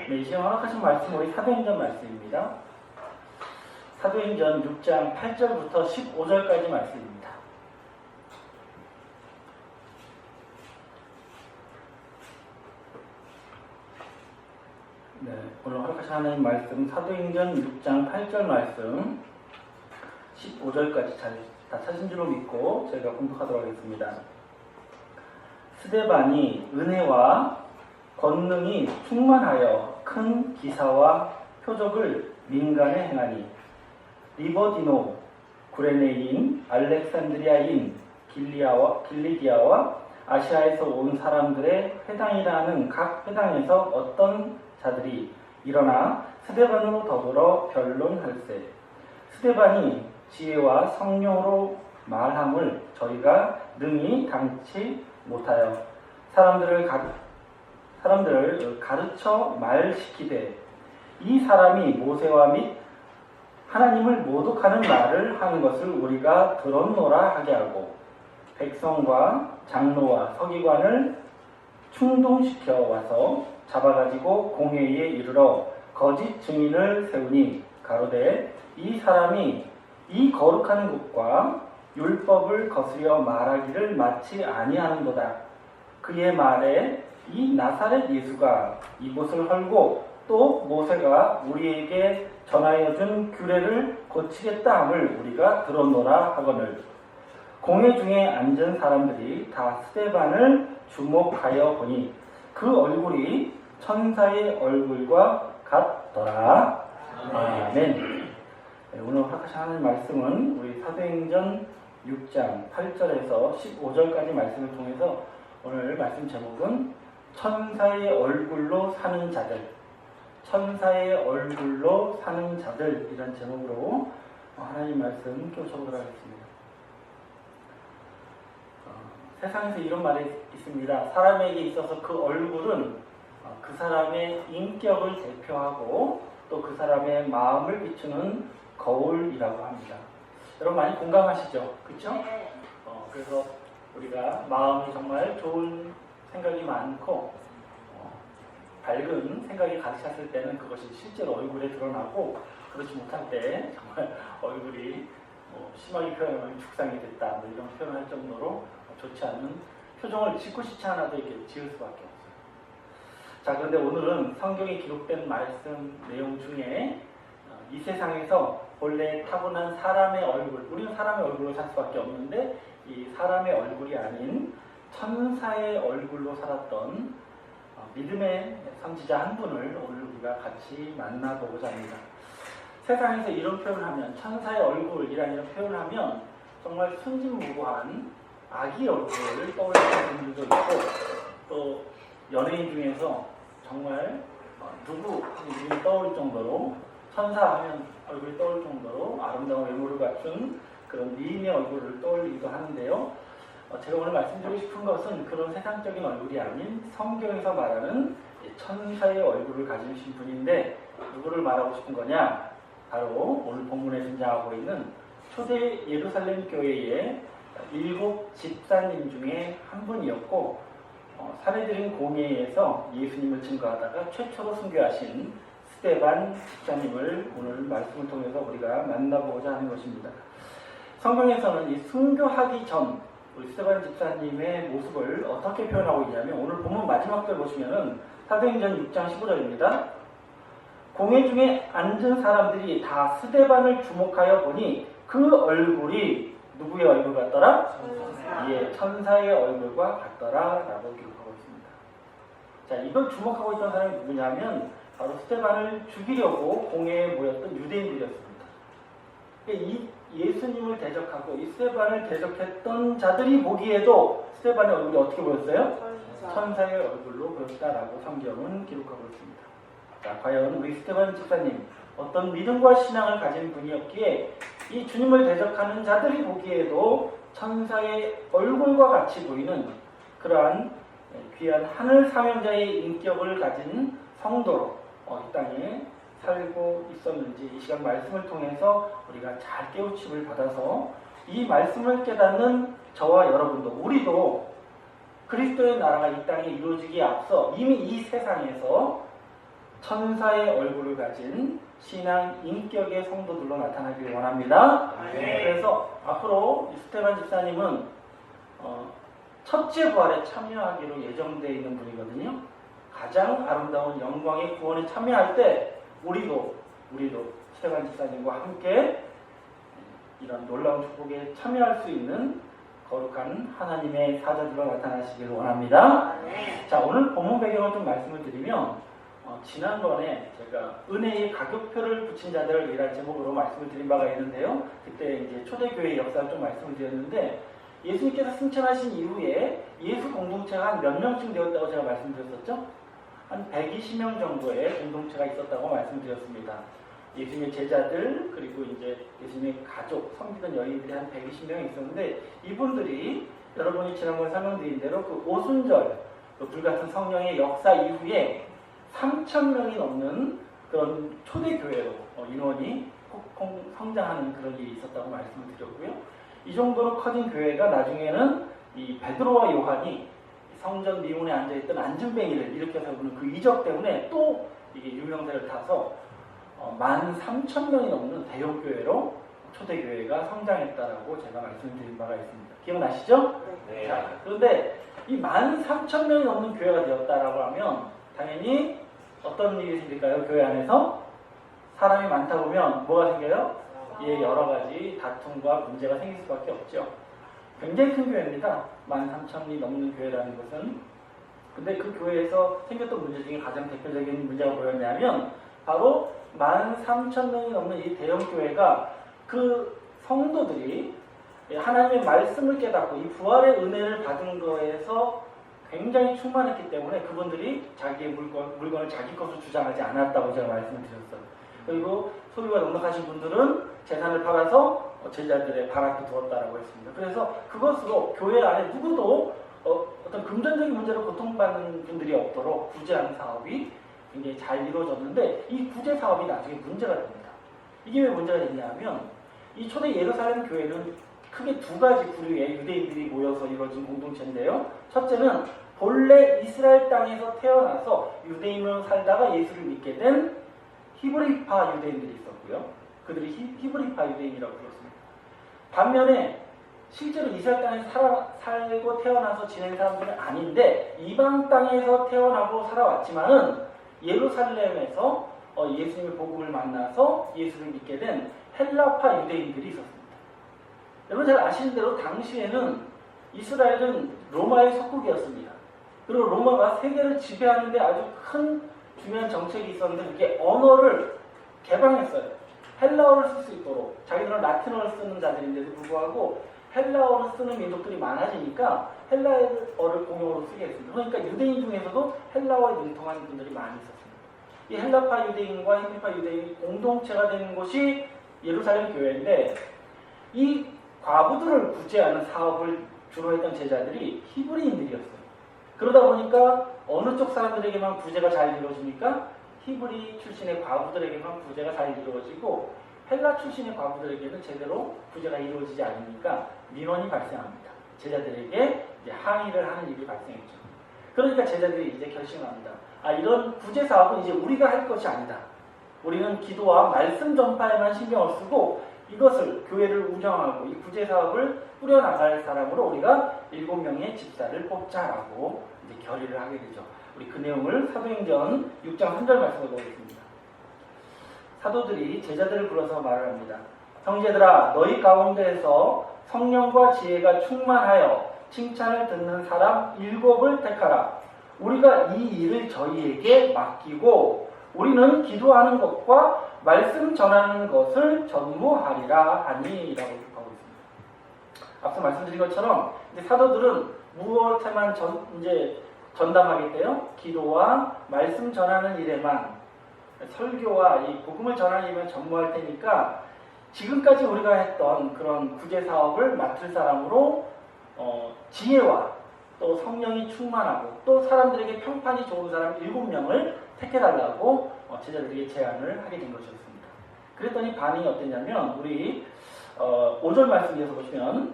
네, 이 시간 허락하신 말씀 우리 사도행전 말씀입니다. 사도행전 6장 8절부터 15절까지 말씀입니다. 네, 오늘 허락하신 하나님 말씀 사도행전 6장 8절 말씀 15절까지 다 찾은 줄로 믿고 저희가 공독하도록 하겠습니다. 스데반이 은혜와 권능이 충만하여 큰 기사와 표적을 민간에 행하니 리버디노, 구레네인, 알렉산드리아인, 길리디아와 아시아에서 온 사람들의 회당이라는 각 회당에서 어떤 자들이 일어나 스데반으로 더불어 변론할세. 스데반이 지혜와 성령으로 말함을 저희가 능히 당치 못하여 사람들을 가르쳐 말시키되 이 사람이 모세와 및 하나님을 모독하는 말을 하는 것을 우리가 들었노라 하게 하고 백성과 장로와 서기관을 충동시켜 와서 잡아가지고 공회에 이르러 거짓 증인을 세우니 가로되 이 사람이 이 거룩한 곳과 율법을 거스려 말하기를 마치 아니하는도다. 그의 말에 이 나사렛 예수가 이곳을 헐고 또 모세가 우리에게 전하여 준 규례를 고치겠다 함을 우리가 들었노라 하거늘 공회 중에 앉은 사람들이 다 스데반을 주목하여 보니 그 얼굴이 천사의 얼굴과 같더라. 아멘. 네, 오늘 허락하신 하나님 말씀은 우리 사도행전 6장 8절에서 15절까지 말씀을 통해서 오늘 말씀 제목은 천사의 얼굴로 사는 자들, 천사의 얼굴로 사는 자들 이란 제목으로 하나님 말씀 껴쳐보도록 하겠습니다. 세상에서 이런 말이 있습니다. 사람에게 있어서 그 얼굴은 그 사람의 인격을 대표하고 또 그 사람의 마음을 비추는 거울이라고 합니다. 여러분 많이 공감하시죠? 그렇죠? 네. 그래서 우리가 마음이 정말 좋은 생각이 많고 밝은 생각이 가득 찼을 때는 그것이 실제로 얼굴에 드러나고 그렇지 못할 때 정말 얼굴이 심하게 표현하면 죽상이 됐다 이런 표현을 할 정도로 좋지 않은 표정을 짓고 싶지 않아도 이렇게 지을 수밖에 없어요. 자, 그런데 오늘은 성경에 기록된 말씀 내용 중에 이 세상에서 본래 타고난 사람의 얼굴, 우리는 사람의 얼굴로 살 수밖에 없는데 이 사람의 얼굴이 아닌 천사의 얼굴로 살았던 믿음의 선지자 한 분을 오늘 우리가 같이 만나보고자 합니다. 세상에서 이런 표현을 하면 천사의 얼굴이라는 이런 표현을 하면 정말 순진무구한 아기 얼굴을 떠올리는 분들도 있고 또 연예인 중에서 정말 누구 이름이 떠올 정도로 천사하면 얼굴이 떠올 정도로 아름다운 외모를 갖춘 그런 미인의 얼굴을 떠올리기도 하는데요. 제가 오늘 말씀드리고 싶은 것은 그런 세상적인 얼굴이 아닌 성경에서 말하는 천사의 얼굴을 가지신 분인데 누구를 말하고 싶은 거냐? 바로 오늘 본문에 등장하고 있는 초대 예루살렘 교회의 7 집사님 중에 한 분이었고 사내들인 공회에서 예수님을 증거하다가 최초로 순교하신 스데반 집사님을 오늘 말씀을 통해서 우리가 만나보고자 하는 것입니다. 성경에서는 이 순교하기 전 우리 스데반 집사님의 모습을 어떻게 표현하고 있냐면 오늘 본문 마지막 절 보시면은 사도행전 6장 15절입니다. 공회 중에 앉은 사람들이 다 스데반을 주목하여 보니 그 얼굴이 누구의 얼굴 같더라? 예, 천사의 얼굴과 같더라 라고 기록하고 있습니다. 자, 이걸 주목하고 있던 사람이 누구냐면 바로 스데반을 죽이려고 공회에 모였던 유대인들이었습니다. 이 예수님을 대적하고 이 스데반을 대적했던 자들이 보기에도 스데반의 얼굴이 어떻게 보였어요? 천사의 얼굴로 보였다라고 성경은 기록하고 있습니다. 자, 과연 우리 스데반 집사님 어떤 믿음과 신앙을 가진 분이었기에 이 주님을 대적하는 자들이 보기에도 천사의 얼굴과 같이 보이는 그러한 귀한 하늘 사명자의 인격을 가진 성도로 이 땅에 살고 있었는지 이 시간 말씀을 통해서 우리가 잘 깨우침을 받아서 이 말씀을 깨닫는 저와 여러분도 우리도 그리스도의 나라가 이 땅에 이루어지기에 앞서 이미 이 세상에서 천사의 얼굴을 가진 신앙 인격의 성도들로 나타나길 원합니다. 그래서 앞으로 스테반 집사님은 첫째 부활에 참여하기로 예정되어 있는 분이거든요. 가장 아름다운 영광의 구원에 참여할 때 우리도 스테반 집사님과 함께 이런 놀라운 축복에 참여할 수 있는 거룩한 하나님의 사자들로 나타나시길 원합니다. 자, 오늘 본문 배경을 좀 말씀을 드리면 지난번에 제가 은혜의 가격표를 붙인 자들을 이란 제목으로 말씀을 드린 바가 있는데요. 그때 이제 초대교회 역사를 좀 말씀을 드렸는데 예수님께서 승천하신 이후에 예수 공동체가 한 몇 명쯤 되었다고 제가 말씀드렸었죠? 한 120명 정도의 공동체가 있었다고 말씀드렸습니다. 예수님의 제자들 그리고 이제 예수님의 가족, 섬기던 여인들이 한 120명 있었는데 이분들이 여러분이 지난번에 설명드린 대로 그 오순절, 그 불같은 성령의 역사 이후에 3,000명이 넘는 그런 초대교회로 인원이 폭풍 성장하는 그런 일이 있었다고 말씀을 드렸고요. 이 정도로 커진 교회가 나중에는 이 베드로와 요한이 성전 미문에 앉아있던 안진뱅이를 일으켜서 그 이적 때문에 또 이게 유명세를 타서 13,000명이 넘는 대형교회로 초대교회가 성장했다라고 제가 말씀드린 바가 있습니다. 기억나시죠? 네. 자, 그런데 이 13,000명이 넘는 교회가 되었다라고 하면 당연히 어떤 일이 생길까요? 교회 안에서 사람이 많다 보면 뭐가 생겨요? 예, 여러 가지 다툼과 문제가 생길 수밖에 없죠. 굉장히 큰 교회입니다. 13,000명이 넘는 교회라는 것은. 근데 그 교회에서 생겼던 문제 중에 가장 대표적인 문제가 뭐였냐면 바로 13,000명이 넘는 이 대형 교회가 그 성도들이 하나님의 말씀을 깨닫고 이 부활의 은혜를 받은 거에서 굉장히 충만했기 때문에 그분들이 자기의 물건을 자기 것으로 주장하지 않았다고 제가 말씀을 드렸어요. 그리고 소유가 넉넉하신 분들은 재산을 팔아서 제자들의 발 앞에 두었다라고 했습니다. 그래서 그것으로 교회 안에 누구도 어떤 금전적인 문제로 고통받는 분들이 없도록 구제하는 사업이 굉장히 잘 이루어졌는데 이 구제 사업이 나중에 문제가 됩니다. 이게 왜 문제가 됐냐면 이 초대 예루살렘 교회는 크게 두 가지 부류의 유대인들이 모여서 이루어진 공동체인데요. 첫째는 본래 이스라엘 땅에서 태어나서 유대인으로 살다가 예수를 믿게 된 히브리파 유대인들이 있었고요. 그들이 히브리파 유대인이라고 불렀습니다. 반면에 실제로 이스라엘 땅에서 살고 태어나서 지낸 사람들은 아닌데 이방 땅에서 태어나고 살아왔지만은 예루살렘에서 예수님의 복음을 만나서 예수를 믿게 된 헬라파 유대인들이 있었습니다. 여러분 잘 아시는 대로 당시에는 이스라엘은 로마의 속국이었습니다. 그리고 로마가 세계를 지배하는데 아주 큰 중요한 정책이 있었는데 그게 언어를 개방했어요. 헬라어를 쓸 수 있도록. 자기들은 라틴어를 쓰는 자들인데도 불구하고 헬라어를 쓰는 민족들이 많아지니까 헬라어를 공용으로 쓰게 했습니다. 그러니까 유대인 중에서도 헬라어에 능통한 분들이 많이 있었습니다. 이 헬라파 유대인과 히브리파 유대인이 공동체가 되는 곳이 예루살렘 교회인데 이 과부들을 구제하는 사업을 주로 했던 제자들이 히브리인들이었어요. 그러다 보니까 어느 쪽 사람들에게만 구제가 잘 이루어집니까? 히브리 출신의 과부들에게만 구제가 잘 이루어지고 헬라 출신의 과부들에게는 제대로 구제가 이루어지지 않으니까 민원이 발생합니다. 제자들에게 이제 항의를 하는 일이 발생했죠. 그러니까 제자들이 이제 결심합니다. 이런 구제 사업은 이제 우리가 할 것이 아니다. 우리는 기도와 말씀 전파에만 신경을 쓰고 이것을 교회를 운영하고 이 구제 사업을 꾸려나갈 사람으로 우리가 7명의 집사를 뽑자라고 이제 결의를 하게 되죠. 우리 그 내용을 사도행전 6장 3절 말씀을 보겠습니다. 사도들이 제자들을 불러서 말을 합니다. 형제들아 너희 가운데에서 성령과 지혜가 충만하여 칭찬을 듣는 사람 7을 택하라. 우리가 이 일을 저희에게 맡기고 우리는 기도하는 것과 말씀 전하는 것을 전무하리라 하니라고 하고 있습니다. 앞서 말씀드린 것처럼 사도들은 무엇에만 전담하겠대요? 기도와 말씀 전하는 일에만 설교와 이 복음을 전하는 일에만 전무할 테니까 지금까지 우리가 했던 그런 구제 사업을 맡을 사람으로 지혜와 또 성령이 충만하고 또 사람들에게 평판이 좋은 사람 7명을 택해달라고 제자들에게 제안을 하게 된 것이었습니다. 그랬더니 반응이 어땠냐면 우리 5절 말씀 이어서 보시면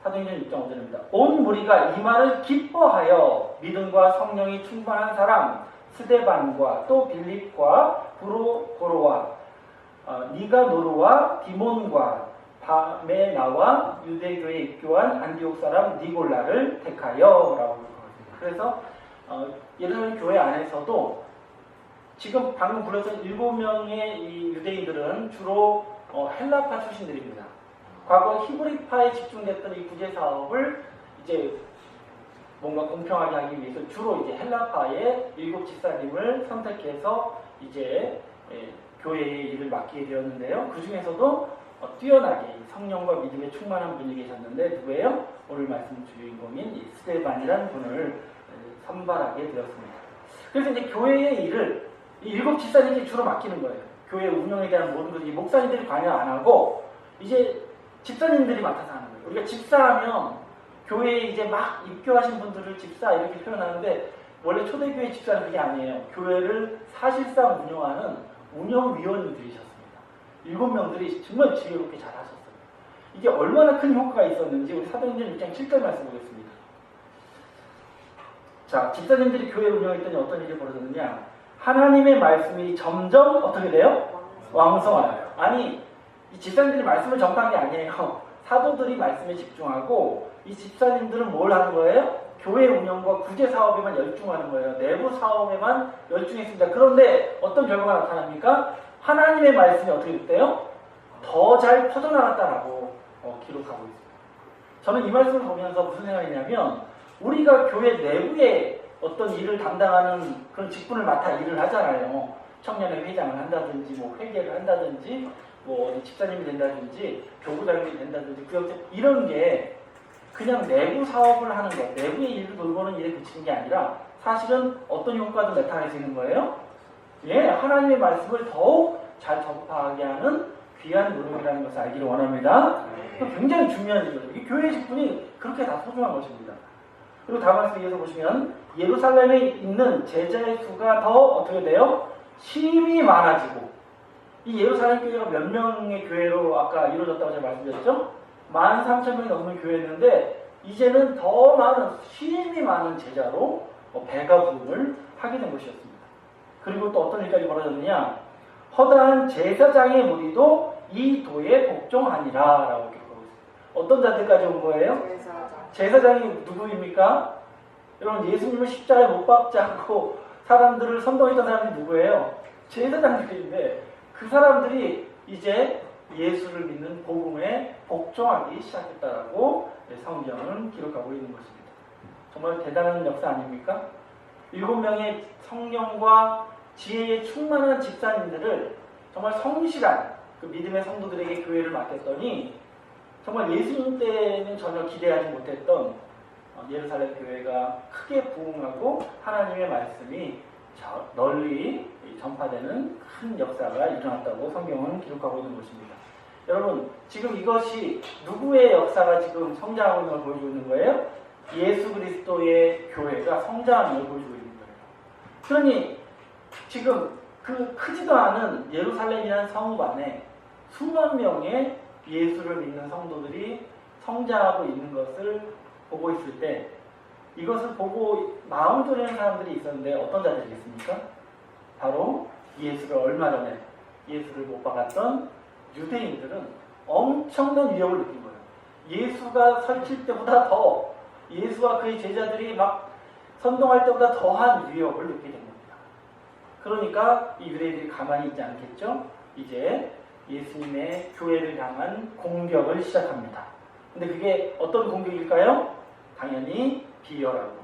사도행전 6장 5절입니다. 온 무리가 이 말을 기뻐하여 믿음과 성령이 충만한 사람 스데반과 또 빌립과 브로고로와 니가노르와 디몬과 바메나와 유대교에 입교한 안디옥 사람 니골라를 택하여 라고 그러거든요. 그래서 예루살렘 교회 안에서도 지금 방금 불러서 7명의 이 유대인들은 주로 헬라파 출신들입니다. 과거 히브리파에 집중됐던 이 구제 사업을 이제 뭔가 공평하게 하기 위해서 주로 이제 헬라파의 7 집사님을 선택해서 이제 교회의 일을 맡게 되었는데요. 그 중에서도 뛰어나게 성령과 믿음에 충만한 분이 계셨는데 누구예요? 오늘 말씀 주인공인 스데반이라는 분을 선발하게 되었습니다. 그래서 이제 교회의 일을 이 7 집사님이 주로 맡기는 거예요. 교회 운영에 대한 모든 것을 목사님들이 관여 안 하고 이제 집사님들이 맡아서 하는 거예요. 우리가 집사하면 교회에 이제 막 입교하신 분들을 집사 이렇게 표현하는데 원래 초대교회 집사는 그게 아니에요. 교회를 사실상 운영하는 운영위원들이셨습니다. 7명들이 정말 지혜롭게 잘 하셨어요. 이게 얼마나 큰 효과가 있었는지 우리 사도행전 6장 7절 말씀 보겠습니다. 자, 집사님들이 교회를 운영했더니 어떤 일이 벌어졌느냐. 하나님의 말씀이 점점 어떻게 돼요? 왕성하여요. 아니, 이 집사님들이 말씀을 전파한 게 아니에요. 사도들이 말씀에 집중하고 이 집사님들은 뭘 하는 거예요? 교회 운영과 구제 사업에만 열중하는 거예요. 내부 사업에만 열중했습니다. 그런데 어떤 결과가 나타납니까? 하나님의 말씀이 어떻게 됐대요? 더 잘 퍼져나갔다라고 기록하고 있습니다. 저는 이 말씀을 보면서 무슨 생각이냐면 우리가 교회 내부에 어떤 일을 담당하는 그런 직분을 맡아 일을 하잖아요. 청년회 회장을 한다든지 뭐 회계를 한다든지 뭐 집사님이 된다든지 교구장님이 된다든지 구역장 이런 게 그냥 내부 사업을 하는 것, 내부의 일을 돌보는 일에 그치는 게 아니라 사실은 어떤 효과도 나타낼 수 있는 거예요? 예, 하나님의 말씀을 더욱 잘 전파하게 하는 귀한 노력이라는 것을 알기를 원합니다. 굉장히 중요한 일이에요. 이 교회 직분이 그렇게 다 소중한 것입니다. 그리고 다음 말씀 이어서 보시면 예루살렘에 있는 제자의 수가 더 어떻게 돼요? 심히 많아지고 이 예루살렘 교회가 몇 명의 교회로 아까 이루어졌다고 제가 말씀드렸죠? 13,000명이 넘는 교회였는데 이제는 더 많은 심히 많은 제자로 배가 부흥을 하게 된 것이었습니다. 그리고 또 어떤 일까지 벌어졌느냐? 허다한 제사장의 무리도 이 도에 복종하니라 라고 기록하고 있습니다. 어떤 자들까지 온 거예요? 제사장이 누구입니까? 여러분 예수님을 십자가에 못 박지 않고 사람들을 선동했던 사람이 누구예요? 제사장들인데 그 사람들이 이제 예수를 믿는 복음에 복종하기 시작했다라고 성경은 기록하고 있는 것입니다. 정말 대단한 역사 아닙니까? 7명의 성령과 지혜에 충만한 집사님들을 정말 성실한 그 믿음의 성도들에게 교회를 맡겼더니 정말 예수님 때는 전혀 기대하지 못했던 예루살렘 교회가 크게 부흥하고 하나님의 말씀이 널리 전파되는 큰 역사가 일어났다고 성경은 기록하고 있는 것입니다. 여러분 지금 이것이 누구의 역사가 지금 성장하고 있는 걸 보여주고 있는 거예요? 예수 그리스도의 교회가 성장하는 걸 보여주고 있는 거예요. 그러니 지금 그 크지도 않은 예루살렘이라는 성읍 안에 수만 명의 예수를 믿는 성도들이 성장하고 있는 것을 보고 있을 때 이것을 보고 마음 졸이는 사람들이 있었는데 어떤 자들이겠습니까? 바로 예수를 얼마 전에 예수를 못 박았던 유대인들은 엄청난 위협을 느낀 거예요. 예수가 설칠 때보다 더 예수와 그의 제자들이 막 선동할 때보다 더한 위협을 느끼게 된 겁니다. 그러니까 이 유대인들이 가만히 있지 않겠죠? 이제 예수님의 교회를 향한 공격을 시작합니다. 근데 그게 어떤 공격일까요? 당연히 비열하고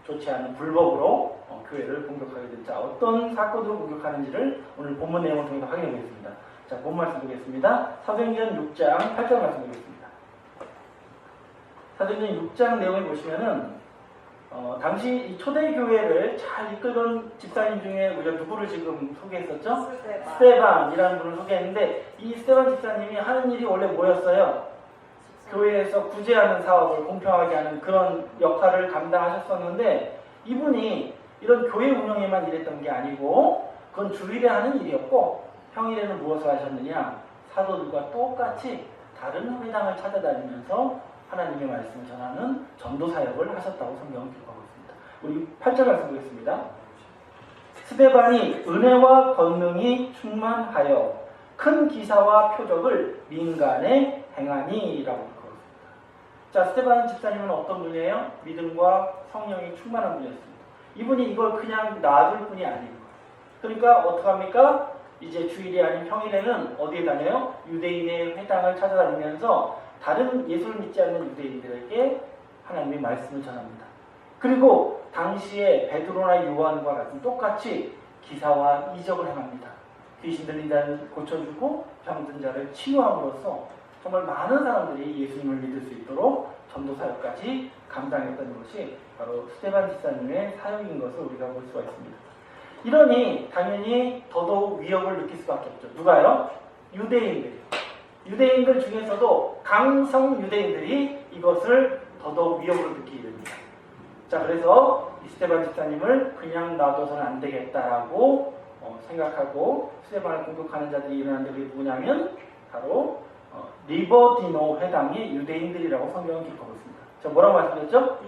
좋지 않은 불법으로 교회를 공격하게 된 자 어떤 사건으로 공격하는지를 오늘 본문 내용을 통해서 확인해 보겠습니다. 자, 본 말씀 보겠습니다. 사도행전 6장 8절 말씀 보겠습니다. 사도행전 6장 내용을 보시면은 당시 이 초대교회를 잘 이끌던 집사님 중에 우리가 누구를 지금 소개했었죠? 스데반이라는 분을 소개했는데 이 스데반 집사님이 하는 일이 원래 뭐였어요? 교회에서 구제하는 사업을 공평하게 하는 그런 역할을 감당하셨었는데 이분이 이런 교회 운영에만 일했던 게 아니고 그건 주일에 하는 일이었고 평일에는 무엇을 하셨느냐? 사도들과 똑같이 다른 회당을 찾아다니면서 하나님의 말씀을 전하는 전도 사역을 하셨다고 성경은 기록하고 있습니다. 우리 8절 말씀 보겠습니다. 스데반이 은혜와 권능이 충만하여 큰 기사와 표적을 민간에 행하니라고 그렇습니다. 자, 스데반 집사님은 어떤 분이에요? 믿음과 성령이 충만한 분이었습니다. 이분이 이걸 그냥 놔둘 분이 아닌 거예요. 그러니까 어떡합니까? 이제 주일이 아닌 평일에는 어디에 다녀요? 유대인의 회당을 찾아다니면서 다른 예수를 믿지 않는 유대인들에게 하나님의 말씀을 전합니다. 그리고 당시에 베드로나 요한과 같은 똑같이 기사와 이적을 행합니다. 귀신 들린 자를 고쳐주고 병든 자를 치유함으로써 정말 많은 사람들이 예수님을 믿을 수 있도록 전도 사역까지 감당했던 것이 바로 스데반 집사님의 사역인 것을 우리가 볼 수가 있습니다. 이러니 당연히 더더욱 위협을 느낄 수밖에 없죠. 누가요? 유대인들이. 유대인들 중에서도 강성 유대인들이 이것을 더더욱 위협을 느끼게 됩니다. 자, 그래서 이 스데반 집사님을 그냥 놔둬서는 안 되겠다라고 생각하고 스데반을 공격하는 자들이 일어난 데가 누구냐면 바로 리버디노 회당의 유대인들이라고 성경은 기록하고 있습니다. 자, 뭐라고 말씀드렸죠?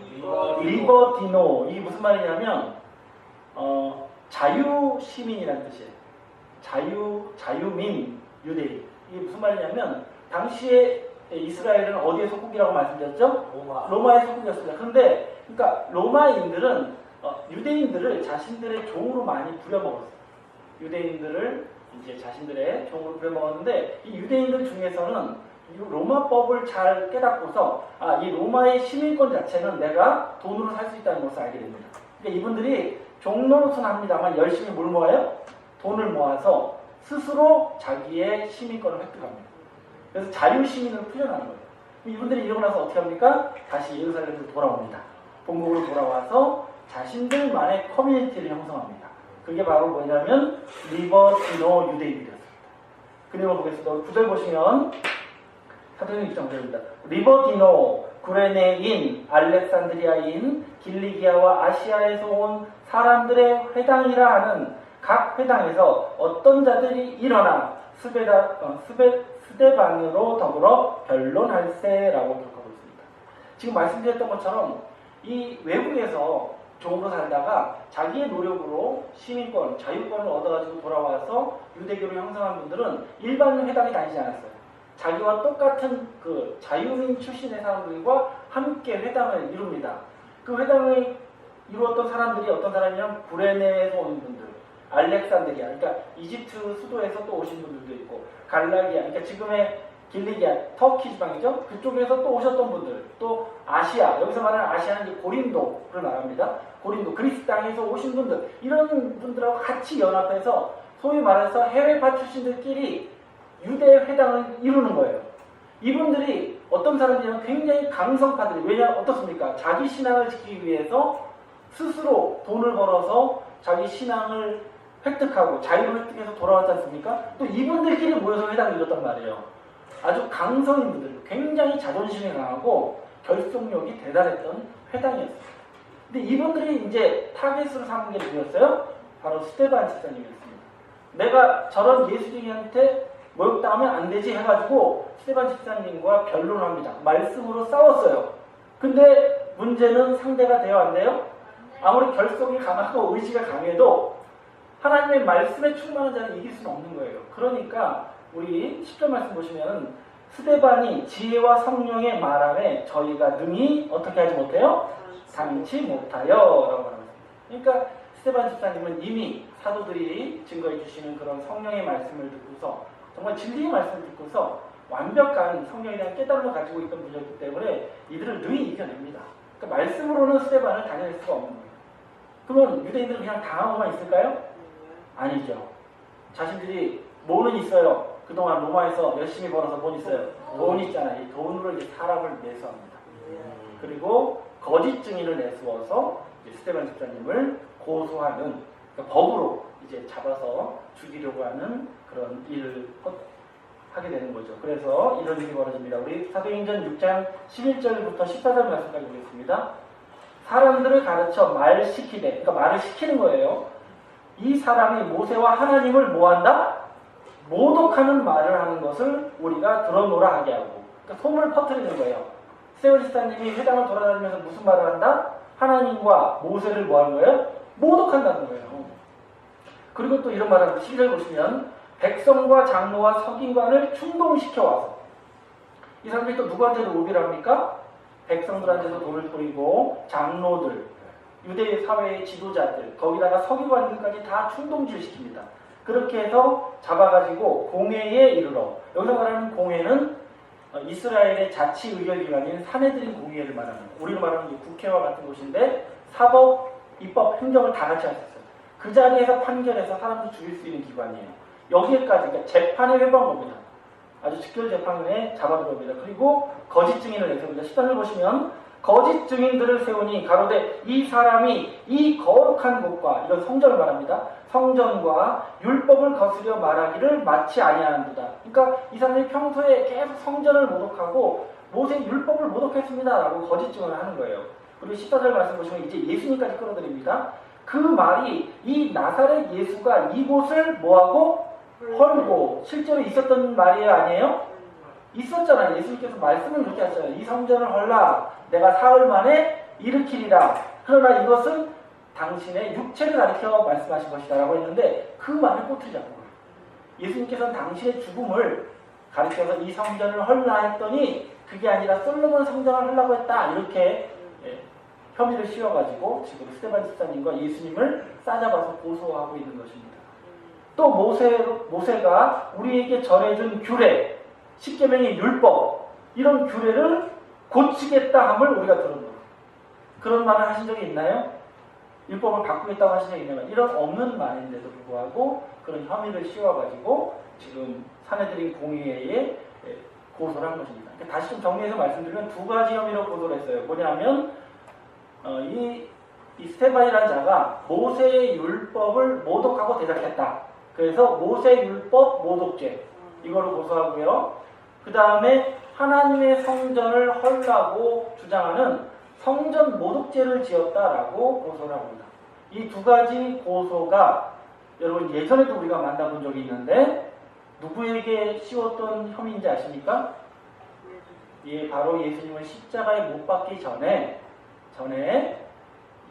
리버디노. 이게 무슨 말이냐면 자유시민이라는 뜻이에요. 자유민 유대인. 이게 무슨 말이냐면 당시에 이스라엘은 어디에 속국이라고 말씀드렸죠? 로마의 속국이었습니다. 그런데 그러니까 로마인들은 유대인들을 자신들의 종으로 많이 부려먹었어요. 유대인들을 이제 자신들의 종으로 부려먹었는데 이 유대인들 중에서는 이 로마법을 잘 깨닫고서 이 로마의 시민권 자체는 내가 돈으로 살 수 있다는 것을 알게 됩니다. 그러니까 이분들이 종노릇은 합니다만 열심히 뭘 모아요? 돈을 모아서 스스로 자기의 시민권을 획득합니다. 그래서 자유시민으로 풀려나는 거예요. 이분들이 이러고 나서 어떻게 합니까? 다시 예루살렘으로 돌아옵니다. 본국으로 돌아와서 자신들만의 커뮤니티를 형성합니다. 그게 바로 뭐냐면 리버디노 유대인들이었습니다. 그림을 보겠습니다. 9절 보시면 사도행 6장입니다. 리버디노, 구레네인, 알렉산드리아인, 길리기아와 아시아에서 온 사람들의 회당이라 하는 각 회당에서 어떤 자들이 일어나 스데반으로 더불어 변론할세라고 기록하고 있습니다. 지금 말씀드렸던 것처럼 이 외국에서 종으로 살다가 자기의 노력으로 시민권, 자유권을 얻어가지고 돌아와서 유대교를 형성한 분들은 일반 회당에 다니지 않았어요. 자기와 똑같은 그 자유민 출신의 사람들과 함께 회당을 이룹니다. 그 회당을 이루었던 사람들이 어떤 사람이냐면 구레네에서 오는 분들, 알렉산드리아, 그러니까 이집트 수도에서 또 오신 분들도 있고, 갈라기아, 그러니까 지금의 길리기아, 터키 지방이죠. 그쪽에서 또 오셨던 분들, 또 아시아, 여기서 말하는 아시아는 고린도를 말합니다. 고린도, 그리스 땅에서 오신 분들, 이런 분들하고 같이 연합해서 소위 말해서 해외파 출신들끼리 유대 회당을 이루는 거예요. 이분들이 어떤 사람들이냐면 굉장히 강성파들이, 왜냐 어떻습니까? 자기 신앙을 지키기 위해서 스스로 돈을 벌어서 자기 신앙을 획득하고 자유를 획득해서 돌아왔지 않습니까? 또 이분들끼리 모여서 회당을 이뤘단 말이에요. 아주 강성인 분들, 굉장히 자존심이 강하고 결속력이 대단했던 회당이었어요. 근데 이분들이 이제 타겟으로 삼은 게 누구였어요? 바로 스데반 집사님이었습니다. 내가 저런 예수님한테 모욕당하면 안 되지 해가지고 스데반 집사님과 변론을 합니다. 말씀으로 싸웠어요. 근데 문제는 상대가 돼요, 안 돼요? 아무리 결속이 강하고 의지가 강해도 하나님의 말씀에 충만한 자는 이길 수는 없는 거예요. 그러니까 우리 10절 말씀 보시면 스데반이 지혜와 성령의 말함에 저희가 능히 어떻게 하지 못해요? 당치 못하여 라고 말합니다. 그러니까 스데반 집사님은 이미 사도들이 증거해 주시는 그런 성령의 말씀을 듣고서 정말 진리의 말씀을 듣고서 완벽한 성령에 대한 깨달음을 가지고 있던 분이었기 때문에 이들을 능히 이겨냅니다. 그러니까 말씀으로는 스데반을 다녀낼 수가 없는 거예요. 그러면 유대인들은 그냥 당하고만 있을까요? 아니죠. 자신들이 뭐는 있어요. 그동안 로마에서 열심히 벌어서 돈 있어요. 돈 있잖아요. 이 돈으로 이제 사람을 매수합니다. 그리고 거짓 증인을 내세워서 스데반 집사님을 고소하는, 그러니까 법으로 이제 잡아서 죽이려고 하는 그런 일을 하게 되는 거죠. 그래서 이런 일이 벌어집니다. 우리 사도행전 6장 11절부터 14절 말씀까지 보겠습니다. 사람들을 가르쳐 말시키되, 그러니까 말을 시키는 거예요. 이 사람이 모세와 하나님을 뭐한다? 모독하는 말을 하는 것을 우리가 들어노라 하게 하고, 그러니까 소문을 퍼뜨리는 거예요. 스데반 집사님이 회당을 돌아다니면서 무슨 말을 한다? 하나님과 모세를 뭐 하는 거예요? 모독한다는 거예요. 그리고 또 이런 말을 11절 보시면 백성과 장로와 서기관을 충동시켜와서 이 사람들이 또 누구한테도 로비를 합니까? 백성들한테도 돈을 뿌리고 장로들, 유대 사회의 지도자들, 거기다가 서기관들까지 다 충동질시킵니다. 그렇게 해서 잡아가지고 공회에 이르러, 여기서 말하는 공회는 이스라엘의 자치의결기관인 사내들인 공회를 말합니다. 우리로 말하는 국회와 같은 곳인데 사법, 입법, 행정을 다 같이 할 수 있어요. 그 자리에서 판결해서 사람들 죽일 수 있는 기관이에요. 여기에까지 그러니까 재판에 회부한 겁니다. 아주 직결 재판에 잡아들어옵니다. 그리고 거짓 증인을 내세웁니다. 10단을 보시면 거짓 증인들을 세우니 가로되 이 사람이 이 거룩한 곳과 이런 성전을 말합니다. 성전과 율법을 거스려 말하기를 마치 아니하는도다. 그러니까 이 사람들이 평소에 계속 성전을 모독하고 모세 율법을 모독했습니다 라고 거짓 증언을 하는 거예요. 그리고 14절 말씀 보시면 이제 예수님까지 끌어들입니다. 그 말이 이 나사렛 예수가 이곳을 뭐하고 헐고 실제로 있었던 말이에요 아니에요? 있었잖아요. 예수님께서 말씀을 그렇게 하셨잖아요. 이 성전을 헐라 내가 사흘 만에 일으키리라. 그러나 이것은 당신의 육체를 가리켜 말씀하신 것이다 라고 했는데 그 말을 꽂히지 않은 거예요. 예수님께서는 당신의 죽음을 가리켜서 이 성전을 헐라 했더니 그게 아니라 솔로몬 성전을 헐라고 했다 이렇게 혐의를 씌워가지고 지금 스데반 집사님과 예수님을 싸잡아서 고소하고 있는 것입니다. 또 모세가 우리에게 전해준 규례, 십계명의 율법 이런 규례를 고치겠다 함을 우리가 들은 거예요. 그런 말을 하신 적이 있나요? 율법을 바꾸겠다고 하신 적이 있나요? 이런 없는 말인데도 불구하고 그런 혐의를 씌워가지고 지금 사내들인 공의회에 고소를 한 것입니다. 그러니까 다시 좀 정리해서 말씀드리면 두 가지 혐의로 고소를 했어요. 뭐냐면 이 스데반이라는 자가 모세의 율법을 모독하고 대적했다. 그래서 모세 율법 모독죄 이거를 고소하고요. 그 다음에 하나님의 성전을 헐라고 주장하는 성전 모독죄를 지었다라고 고소를 합니다. 이 두 가지 고소가 여러분 예전에도 우리가 만나본 적이 있는데 누구에게 씌웠던 혐의인지 아십니까? 예, 바로 예수님을 십자가에 못 박기 전에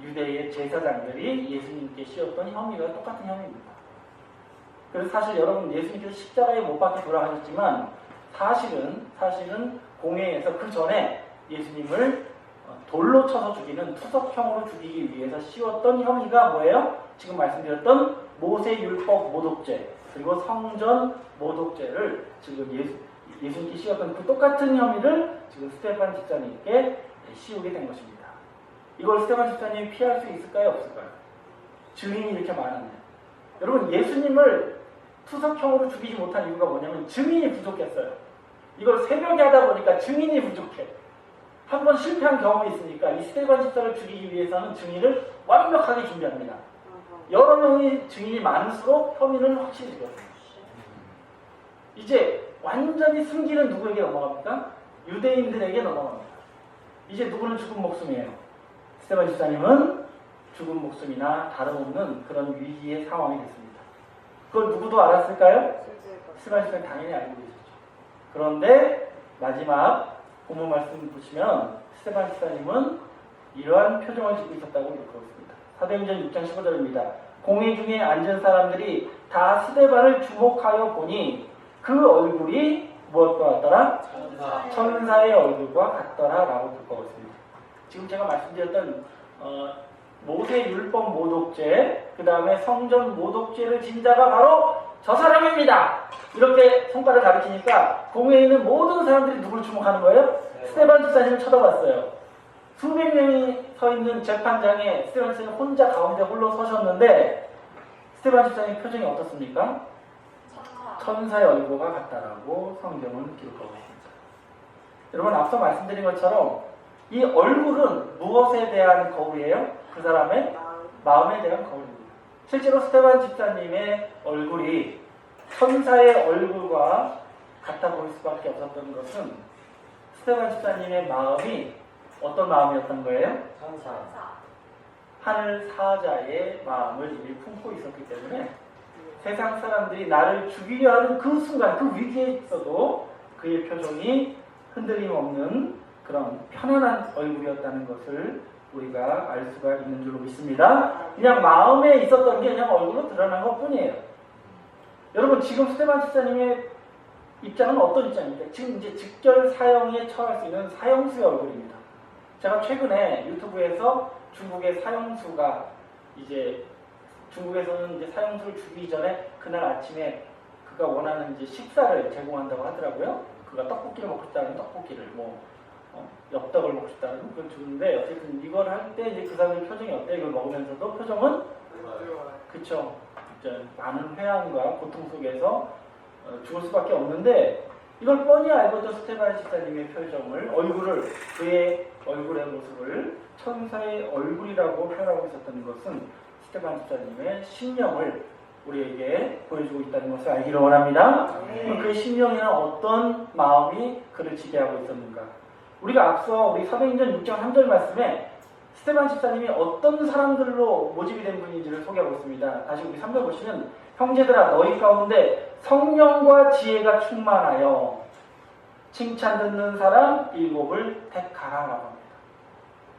유대의 제사장들이 예수님께 씌웠던 혐의가 똑같은 혐의입니다. 그래서 사실 여러분 예수님께서 십자가에 못 박혀 돌아가셨지만 사실은 공회에서 그 전에 예수님을 돌로 쳐서 죽이는 투석형으로 죽이기 위해서 씌웠던 혐의가 뭐예요? 지금 말씀드렸던 모세율법 모독죄 그리고 성전 모독죄를 지금 예수님께 씌웠던 그 똑같은 혐의를 지금 스데반 집사님께 씌우게 된 것입니다. 이걸 스데반 집사님이 피할 수 있을까요? 없을까요? 증인이 이렇게 많은데 여러분 예수님을 투석형으로 죽이지 못한 이유가 뭐냐면 증인이 부족했어요. 이걸 새벽에 하다 보니까 증인이 부족해. 한 번 실패한 경험이 있으니까 이 스데반 집사를 죽이기 위해서는 증인을 완벽하게 준비합니다. 여러 명의 증인이 많을수록 혐의는 확실히 죽어요. 이제 완전히 승기는 누구에게 넘어갑니까? 유대인들에게 넘어갑니다. 이제 누구는 죽은 목숨이에요. 스데반 집사님은 죽은 목숨이나 다름없는 그런 위기의 상황이 됐습니다. 그걸 누구도 알았을까요? 스데반 집사님 당연히 알고 계셨죠. 그런데 마지막 본문 말씀 보시면 스데반 집사님은 이러한 표정을 짓고 있었다고 읽고 있습니다. 사도행전 6장 15절입니다. 공회 중에 앉은 사람들이 다 스데반을 주목하여 보니 그 얼굴이 무엇과 같더라? 천사의 얼굴과 같더라 라고 듣고 있습니다. 지금 제가 말씀드렸던 모세 율법 모독죄 그 다음에 성전 모독죄를 진 자가 바로 저 사람입니다. 이렇게 손가락을 가리키니까 공회에 있는 모든 사람들이 누굴 주목하는 거예요? 스데반 집사님을 쳐다봤어요. 수백 명이 서 있는 재판장에 스데반 집사님 혼자 가운데 홀로 서셨는데 스데반 집사님 표정이 어떻습니까? 천사의 얼굴과 같다라고 성경은 기록하고 있습니다. 여러분 앞서 말씀드린 것처럼 이 얼굴은 무엇에 대한 거울이에요? 그 사람의 마음에 대한 거울입니다. 실제로 스데반 집사님의 얼굴이 천사의 얼굴과 같아 보일 수밖에 없었던 것은 스데반 집사님의 마음이 어떤 마음이었던 거예요? 천사. 하늘 사자의 마음을 이미 품고 있었기 때문에 세상 사람들이 나를 죽이려 하는 그 순간, 그 위기에 있어도 그의 표정이 흔들림 없는 그런 편안한 얼굴이었다는 것을 우리가 알 수가 있는 줄로 믿습니다. 그냥 마음에 있었던 게 그냥 얼굴로 드러난 것 뿐이에요. 여러분, 지금 스테반 집사님의 입장은 어떤 입장입니까? 지금 이제 직결 사형에 처할 수 있는 사형수의 얼굴입니다. 제가 최근에 유튜브에서 중국의 사형수가 이제 중국에서는 이제 사형수를 죽이기 전에 그날 아침에 그가 원하는 이제 식사를 제공한다고 하더라고요. 그가 떡볶이를 먹고 싶다는 떡볶이를, 엽떡을 먹고 싶다는 그걸 주는데, 어쨌든 이걸 할 때 이제 그 사람의 표정이 어때요? 이걸 먹으면서도 표정은 그쵸. 많은 회한과 고통 속에서 죽을 수밖에 없는데, 이걸 뻔히 알고 있던 스테반 집사님의 표정을, 그의 얼굴의 모습을 천사의 얼굴이라고 표현하고 있었던 것은 스테반 집사님의 심령을 우리에게 보여주고 있다는 것을 알기를 원합니다. 그의 심령에는 어떤 마음이 그를 지배하고 있었는가? 우리가 앞서 우리 사도행전 6장 3절 말씀에 스테반 집사님이 어떤 사람들로 모집이 된 분인지를 소개하고 있습니다. 다시 우리 3절 보시면, 형제들아 너희 가운데 성령과 지혜가 충만하여 칭찬 듣는 사람 7을 택하라라고 합니다.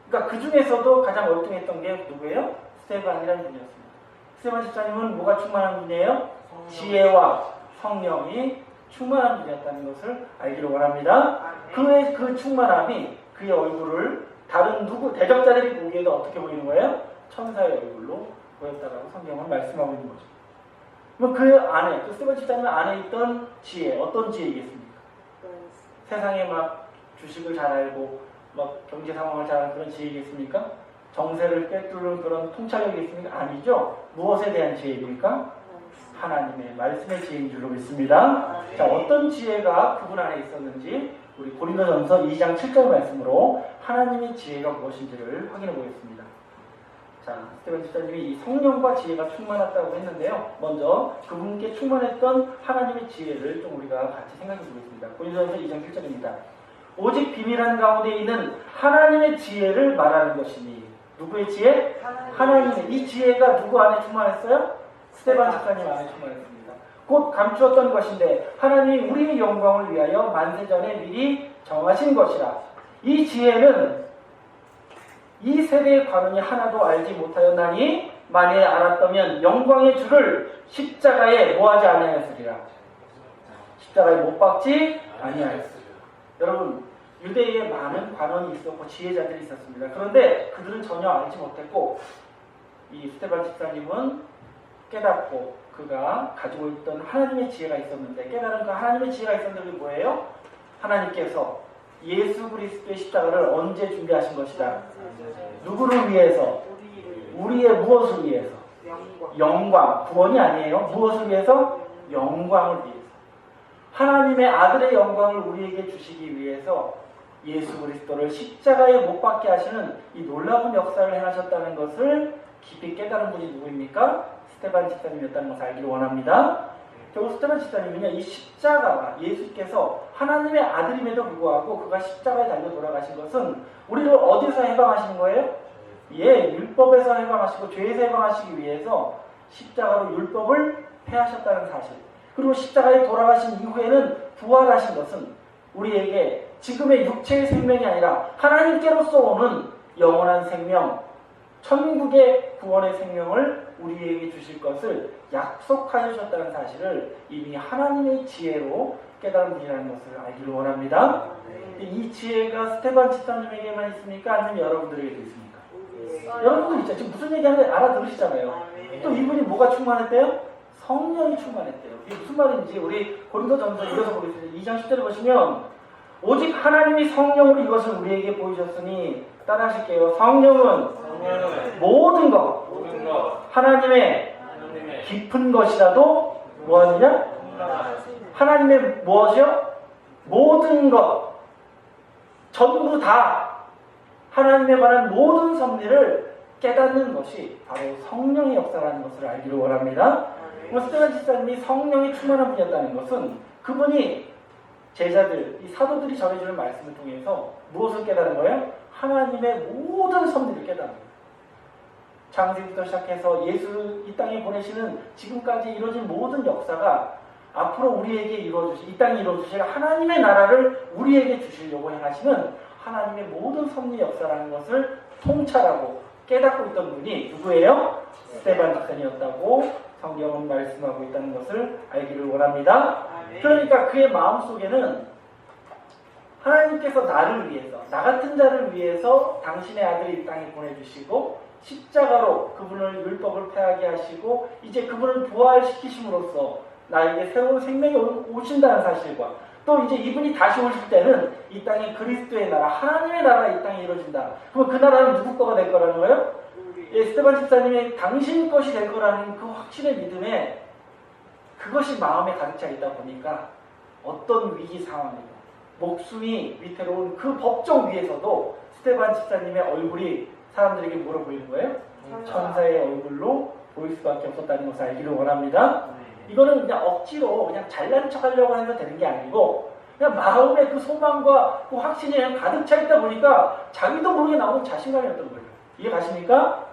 그러니까 그 중에서도 가장 월등했던 게 누구예요? 스테반이라는 분이었습니다. 스테반 집사님은 뭐가 충만한 분이에요? 지혜와 성령이 충만한 분이었다는 것을 알기를 원합니다. 그의 그 충만함이 그의 얼굴을 다른 대적자들이 보기에도 어떻게 보이는 거예요? 천사의 얼굴로 보였다라고 성경은 말씀하고 있는 거죠. 그럼 그 안에, 그 스테반 집사님 안에 있던 지혜, 어떤 지혜이겠습니까? 세상에 막 주식을 잘 알고 막 경제 상황을 잘 아는 그런 지혜이겠습니까? 정세를 꿰뚫는 그런 통찰력이겠습니까? 아니죠. 무엇에 대한 지혜입니까? 하나님의 말씀의 지혜인 줄로 믿습니다. 자, 어떤 지혜가 그분 안에 있었는지 우리 고린도전서 2장 7절 말씀으로 하나님의 지혜가 무엇인지를 확인해 보겠습니다. 자, 스테반 집사님이 이 성령과 지혜가 충만했다고 했는데요. 먼저 그분께 충만했던 하나님의 지혜를 좀 우리가 같이 생각해 보겠습니다. 고린도전서 2장 7절입니다. 오직 비밀한 가운데 있는 하나님의 지혜를 말하는 것이니. 누구의 지혜? 하나님의. 이 지혜가 누구 안에 충만했어요? 스테반 집사님 안에 충만했습니다. 곧 감추었던 것인데 하나님이 우리의 영광을 위하여 만세전에 미리 정하신 것이라. 이 지혜는 이 세대의 관원이 하나도 알지 못하였나니 만일 알았다면 영광의 주를 십자가에 뭐하지 아니하였으리라. 십자가에 못 박지 아니하였으리라. 여러분, 유대에 많은 관원이 있었고 지혜자들이 있었습니다. 그런데 그들은 전혀 알지 못했고, 이 스테반 집사님은 깨닫고 그가 가지고 있던 하나님의 지혜가 있었는데, 깨달은 그 하나님의 지혜가 있었는데 그게 뭐예요? 하나님께서 예수 그리스도의 십자가를 언제 준비하신 것이다? 누구를 위해서? 우리의 무엇을 위해서? 영광. 구원이 아니에요. 무엇을 위해서? 영광을 위해서. 하나님의 아들의 영광을 우리에게 주시기 위해서 예수 그리스도를 십자가에 못 박게 하시는 이 놀라운 역사를 행하셨다는 것을 깊이 깨달은 분이 누구입니까? 스테반 집사님이었다는 것을 알기를 원합니다. 결국 스테반 집사님은요, 이 십자가가 예수께서 하나님의 아들임에도 불구하고 그가 십자가에 달려 돌아가신 것은 우리를 어디서 해방하시는 거예요? 율법에서 해방하시고 죄에서 해방하시기 위해서 십자가로 율법을 폐하셨다는 사실. 그리고 십자가에 돌아가신 이후에는 부활하신 것은 우리에게 지금의 육체의 생명이 아니라 하나님께로서 오는 영원한 생명, 천국의 구원의 생명을 우리에게 주실 것을 약속하셨다는 사실을 이미 하나님의 지혜로 깨달은 분이라는 것을 알기를 원합니다. 이 지혜가 스테반 집사님에게만 있습니까? 아니면 여러분들에게도 있습니까? 여러분들 있죠. 지금 무슨 얘기하는지 알아들으시잖아요. 또 이분이 뭐가 충만했대요? 성령이 충만했대요. 이게 무슨 말인지 우리 고린도전서 읽어서 보겠습니다. 2장 10절에 보시면 오직 하나님이 성령으로 이것을 우리에게 보이셨으니 따라하실게요. 성령은 모든 것, 하나님의 깊은 것이라도 뭐하느냐? 하나님의 무엇이요? 모든 것, 전부 다 하나님에 관한 모든 섭리를 깨닫는 것이 바로 성령의 역사라는 것을 알기를 원합니다. 스테반 집사님이 성령이 충만한 분이었다는 것은 그분이 제자들, 이 사도들이 전해주는 말씀을 통해서 무엇을 깨달은 거예요? 하나님의 모든 섭리를 깨달은 거예요. 창세기부터 시작해서 예수 이 땅에 보내시는 지금까지 이루어진 모든 역사가 앞으로 우리에게 이 땅에 이루어주실 하나님의 나라를 우리에게 주시려고 행하시는 하나님의 모든 섭리 역사라는 것을 통찰하고 깨닫고 있던 분이 누구예요? 스데반 집사님이었다고 성경은 말씀하고 있다는 것을 알기를 원합니다. 그러니까 그의 마음속에는 하나님께서 나를 위해서, 나 같은 자를 위해서 당신의 아들을 이 땅에 보내주시고 십자가로 그분을 율법을 폐하게 하시고 이제 그분을 부활시키심으로써 나에게 새로운 생명이 오신다는 사실과 또 이제 이분이 다시 오실 때는 이 땅에 그리스도의 나라, 하나님의 나라가 이 땅에 이루어진다. 그럼 그 나라는 누구 거가 될 거라는 거예요? 예, 스데반 집사님이 당신 것이 될 거라는 그 확신의 믿음에 그것이 마음에 가득 차 있다 보니까 어떤 위기 상황이고 목숨이 위태로운 그 법정 위에서도 스데반 집사님의 얼굴이 사람들에게 뭐로 보이는 거예요? 천사의 얼굴로 보일 수밖에 없었다는 것을 알기를 원합니다. 이거는 그냥 억지로 그냥 잘난 척 하려고 해서 되는 게 아니고 그냥 마음의 그 소망과 그 확신이 그냥 가득 차 있다 보니까 자기도 모르게 나오는 자신감이었던 거예요. 이해 가십니까?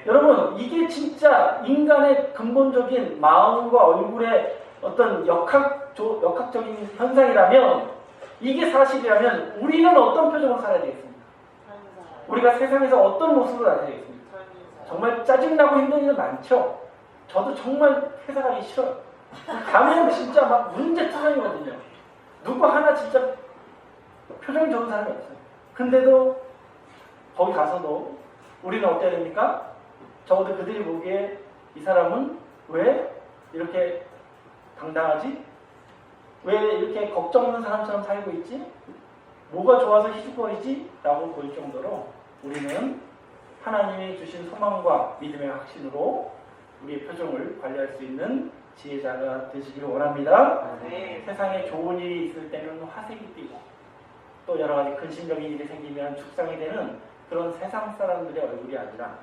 여러분, 이게 진짜 인간의 근본적인 마음과 얼굴의 어떤 역학적인 현상이라면, 이게 사실이라면 우리는 어떤 표정으로 살아야 되겠습니까? 우리가 세상에서 어떤 모습으로 살아야 되겠습니까? 정말 짜증나고 힘든 일은 많죠. 저도 정말 회사 가기 싫어요. 가면 진짜 막 문제투성이거든요. 누구 하나 진짜 표정이 좋은 사람이 없어요. 근데도 거기 가서도 우리는 어때야 됩니까? 적어도 그들이 보기에 이 사람은 왜 이렇게 당당하지? 왜 이렇게 걱정 없는 사람처럼 살고 있지? 뭐가 좋아서 희죽거리지? 라고 보일 정도로 우리는 하나님이 주신 소망과 믿음의 확신으로 우리의 표정을 관리할 수 있는 지혜자가 되시기를 원합니다. 세상에 좋은 일이 있을 때는 화색이 띠고 또 여러 가지 근심적인 일이 생기면 죽상이 되는 그런 세상 사람들의 얼굴이 아니라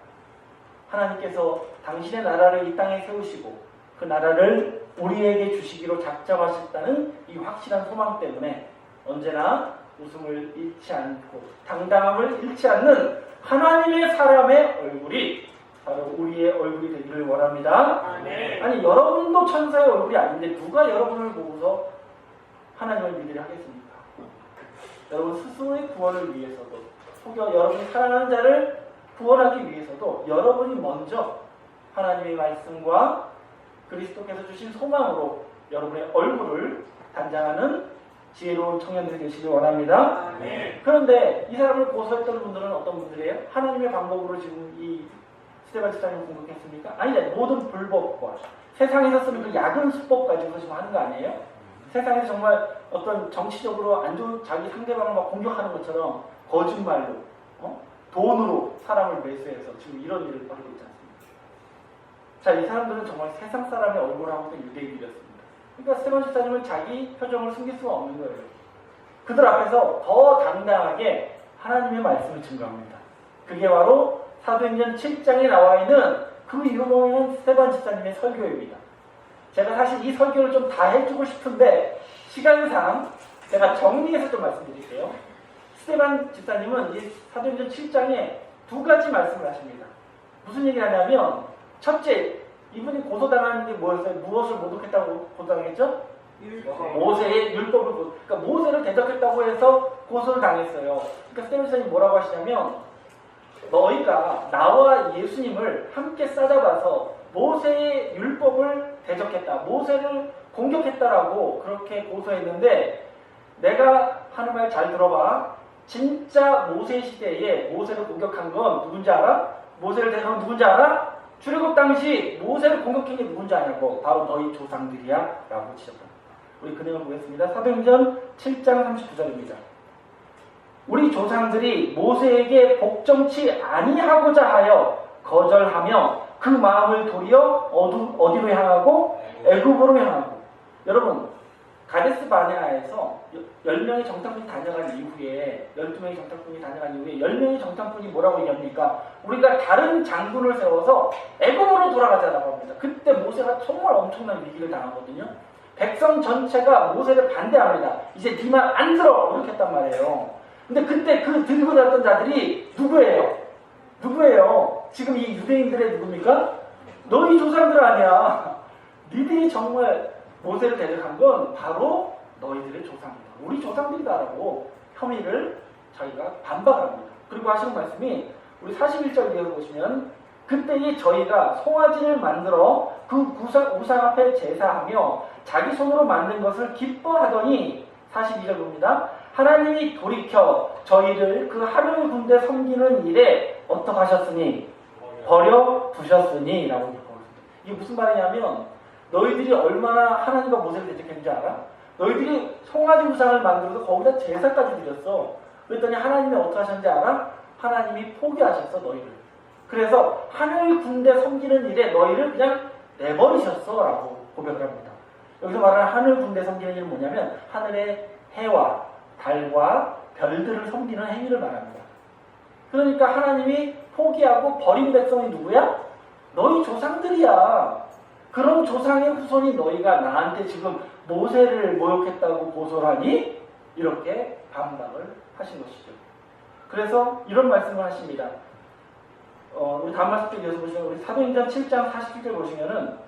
하나님께서 당신의 나라를 이 땅에 세우시고 그 나라를 우리에게 주시기로 작정하셨다는 이 확실한 소망 때문에 언제나 웃음을 잃지 않고 당당함을 잃지 않는 하나님의 사람의 얼굴이 바로 우리의 얼굴이 되기를 원합니다. 아니, 여러분도 천사의 얼굴이 아닌데 누가 여러분을 보고서 하나님을 믿으려 하겠습니까? 여러분 스스로의 구원을 위해서도 혹여 여러분이 사랑하는 자를 구원하기 위해서도 여러분이 먼저 하나님의 말씀과 그리스도께서 주신 소망으로 여러분의 얼굴을 단장하는 지혜로운 청년들이 되시길 원합니다. 그런데 이 사람을 고소했던 분들은 어떤 분들이에요? 하나님의 방법으로 지금 이 스데반 집사님을 공격했습니까? 아니죠. 모든 불법과 세상에서 쓰는 그 야근 수법 가지고 지금 하는 거 아니에요? 세상에서 정말 어떤 정치적으로 안 좋은 자기 상대방을 막 공격하는 것처럼 거짓말로 돈으로 사람을 매수해서 지금 이런 일을 벌이고 있지 않습니까? 자, 이 사람들은 정말 세상 사람의 얼굴하고도 유대인이었습니다. 그러니까 스데반 집사님은 자기 표정을 숨길 수가 없는 거예요. 그들 앞에서 더 당당하게 하나님의 말씀을 증거합니다. 그게 바로 사도행전 7장에 나와 있는 그 유명한 스데반 집사님의 설교입니다. 제가 사실 이 설교를 좀 다 해주고 싶은데 시간상 제가 정리해서 좀 말씀드릴게요. 스데반 집사님은 이 사도행전 7장에 두 가지 말씀을 하십니다. 무슨 얘기를 하냐면, 첫째, 이분이 고소당하는 게 뭐였어요? 무엇을 모독했다고 고소당했죠? 모세의 율법을, 그러니까 모세를 대적했다고 해서 고소를 당했어요. 그러니까 스데반 집사님이 뭐라고 하시냐면, 너희가 나와 예수님을 함께 싸잡아서 모세의 율법을 대적했다, 모세를 공격했다라고 그렇게 고소했는데, 내가 하는 말 잘 들어봐. 진짜 모세 시대에 모세를 공격한 건 누군지 알아? 모세를 대적한 건 누군지 알아? 출애굽 당시 모세를 공격한 게 누군지 아냐고. 바로 너희 조상들이야 라고 치셨다. 우리 그 내용 보겠습니다. 사도행전 7장 39절입니다. 우리 조상들이 모세에게 복종치 아니하고자 하여 거절하며 그 마음을 도리어 어디로 향하고? 애굽으로 향하고. 여러분, 가데스 바네아에서 10명의 정탐꾼이 다녀간 이후에 12명의 정탐꾼이 다녀간 이후에 10명의 정탐꾼이 뭐라고 얘기합니까? 우리가 다른 장군을 세워서 애굽으로 돌아가자라고 합니다. 그때 모세가 정말 엄청난 위기를 당하거든요. 백성 전체가 모세를 반대합니다. 이제 네 말 안 들어! 이렇게 했단 말이에요. 근데 그때 그 들고 나왔던 자들이 누구예요? 누구예요? 지금 이 유대인들의 누굽니까? 너희 조상들 아니야. 니들이 정말 모세를 대적한 건 바로 너희들의 조상이다. 우리 조상들이다라고 혐의를 자기가 반박합니다. 그리고 하시는 말씀이 우리 41절 이어서 보시면 그때에 저희가 송아지를 만들어 그 우상 앞에 제사하며 자기 손으로 만든 것을 기뻐하더니 42절 봅니다. 하나님이 돌이켜 저희를 그 하늘 군대 섬기는 일에 어떡하셨으니 버려 두셨으니 라고 읽어보습니다. 이게 무슨 말이냐면 너희들이 얼마나 하나님과 모세를 대적했는지 알아? 너희들이 송아지 우상을 만들어서 거기다 제사까지 드렸어. 그랬더니 하나님이 어떻게 하셨는지 알아? 하나님이 포기하셨어 너희를. 그래서 하늘 군대 섬기는 일에 너희를 그냥 내버리셨어 라고 고백을 합니다. 여기서 말하는 하늘 군대 섬기는 일은 뭐냐면 하늘의 해와 달과 별들을 섬기는 행위를 말합니다. 그러니까 하나님이 포기하고 버린 백성이 누구야? 너희 조상들이야. 그런 조상의 후손이 너희가 나한테 지금 모세를 모욕했다고 고소를 하니? 이렇게 반박을 하신 것이죠. 그래서 이런 말씀을 하십니다. 우리 다음 말씀 쪽 이어서 보시면 우리 사도행전 7장 47절 보시면은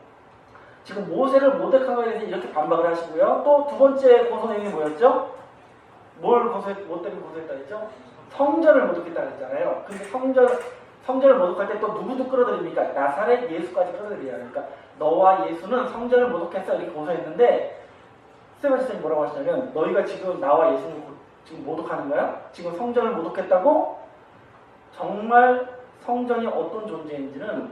지금 모세를 모독한 것에 대해서 이렇게 반박을 하시고요. 또 두 번째 고소 내용이 뭐였죠? 뭐 때문에 고소했다 했죠? 성전을 모독했다 했잖아요. 근데 성전을 모독할 때 또 누구도 끌어들입니까? 나사렛 예수까지 끌어들이야. 그러니까 너와 예수는 성전을 모독했어 이렇게 고소했는데 스테반 지사님이 뭐라고 하시냐면 너희가 지금 나와 예수를 지금 모독하는 거야? 지금 성전을 모독했다고? 정말 성전이 어떤 존재인지는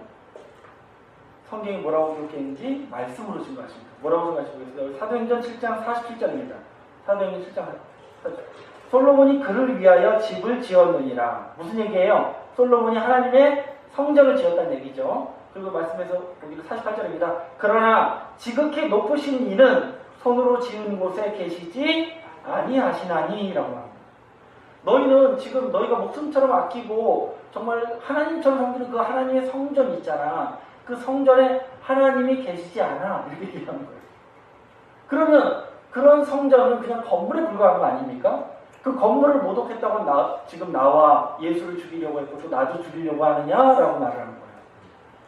성경이 뭐라고 기록했는지 말씀으로 증거하십니다. 뭐라고 증거하시고 사도행전 7장 47절입니다. 사도행전 7장 47절. 솔로몬이 그를 위하여 집을 지었느니라. 무슨 얘기예요? 솔로몬이 하나님의 성전을 지었다는 얘기죠. 그리고 말씀에서 여기도 48절입니다. 그러나 지극히 높으신 이는 손으로 지은 곳에 계시지 아니하시나니 라고 합니다. 너희는 지금 너희가 목숨처럼 아끼고 정말 하나님처럼 섬기는 그 하나님의 성전 있잖아. 그 성전에 하나님이 계시지 않아. 이렇게 얘기하는 거예요. 그러면 그런 성전은 그냥 건물에 불과한 거 아닙니까? 그 건물을 모독했다고 지금 나와 예수를 죽이려고 했고 또 나도 죽이려고 하느냐라고 말을 하는 거예요.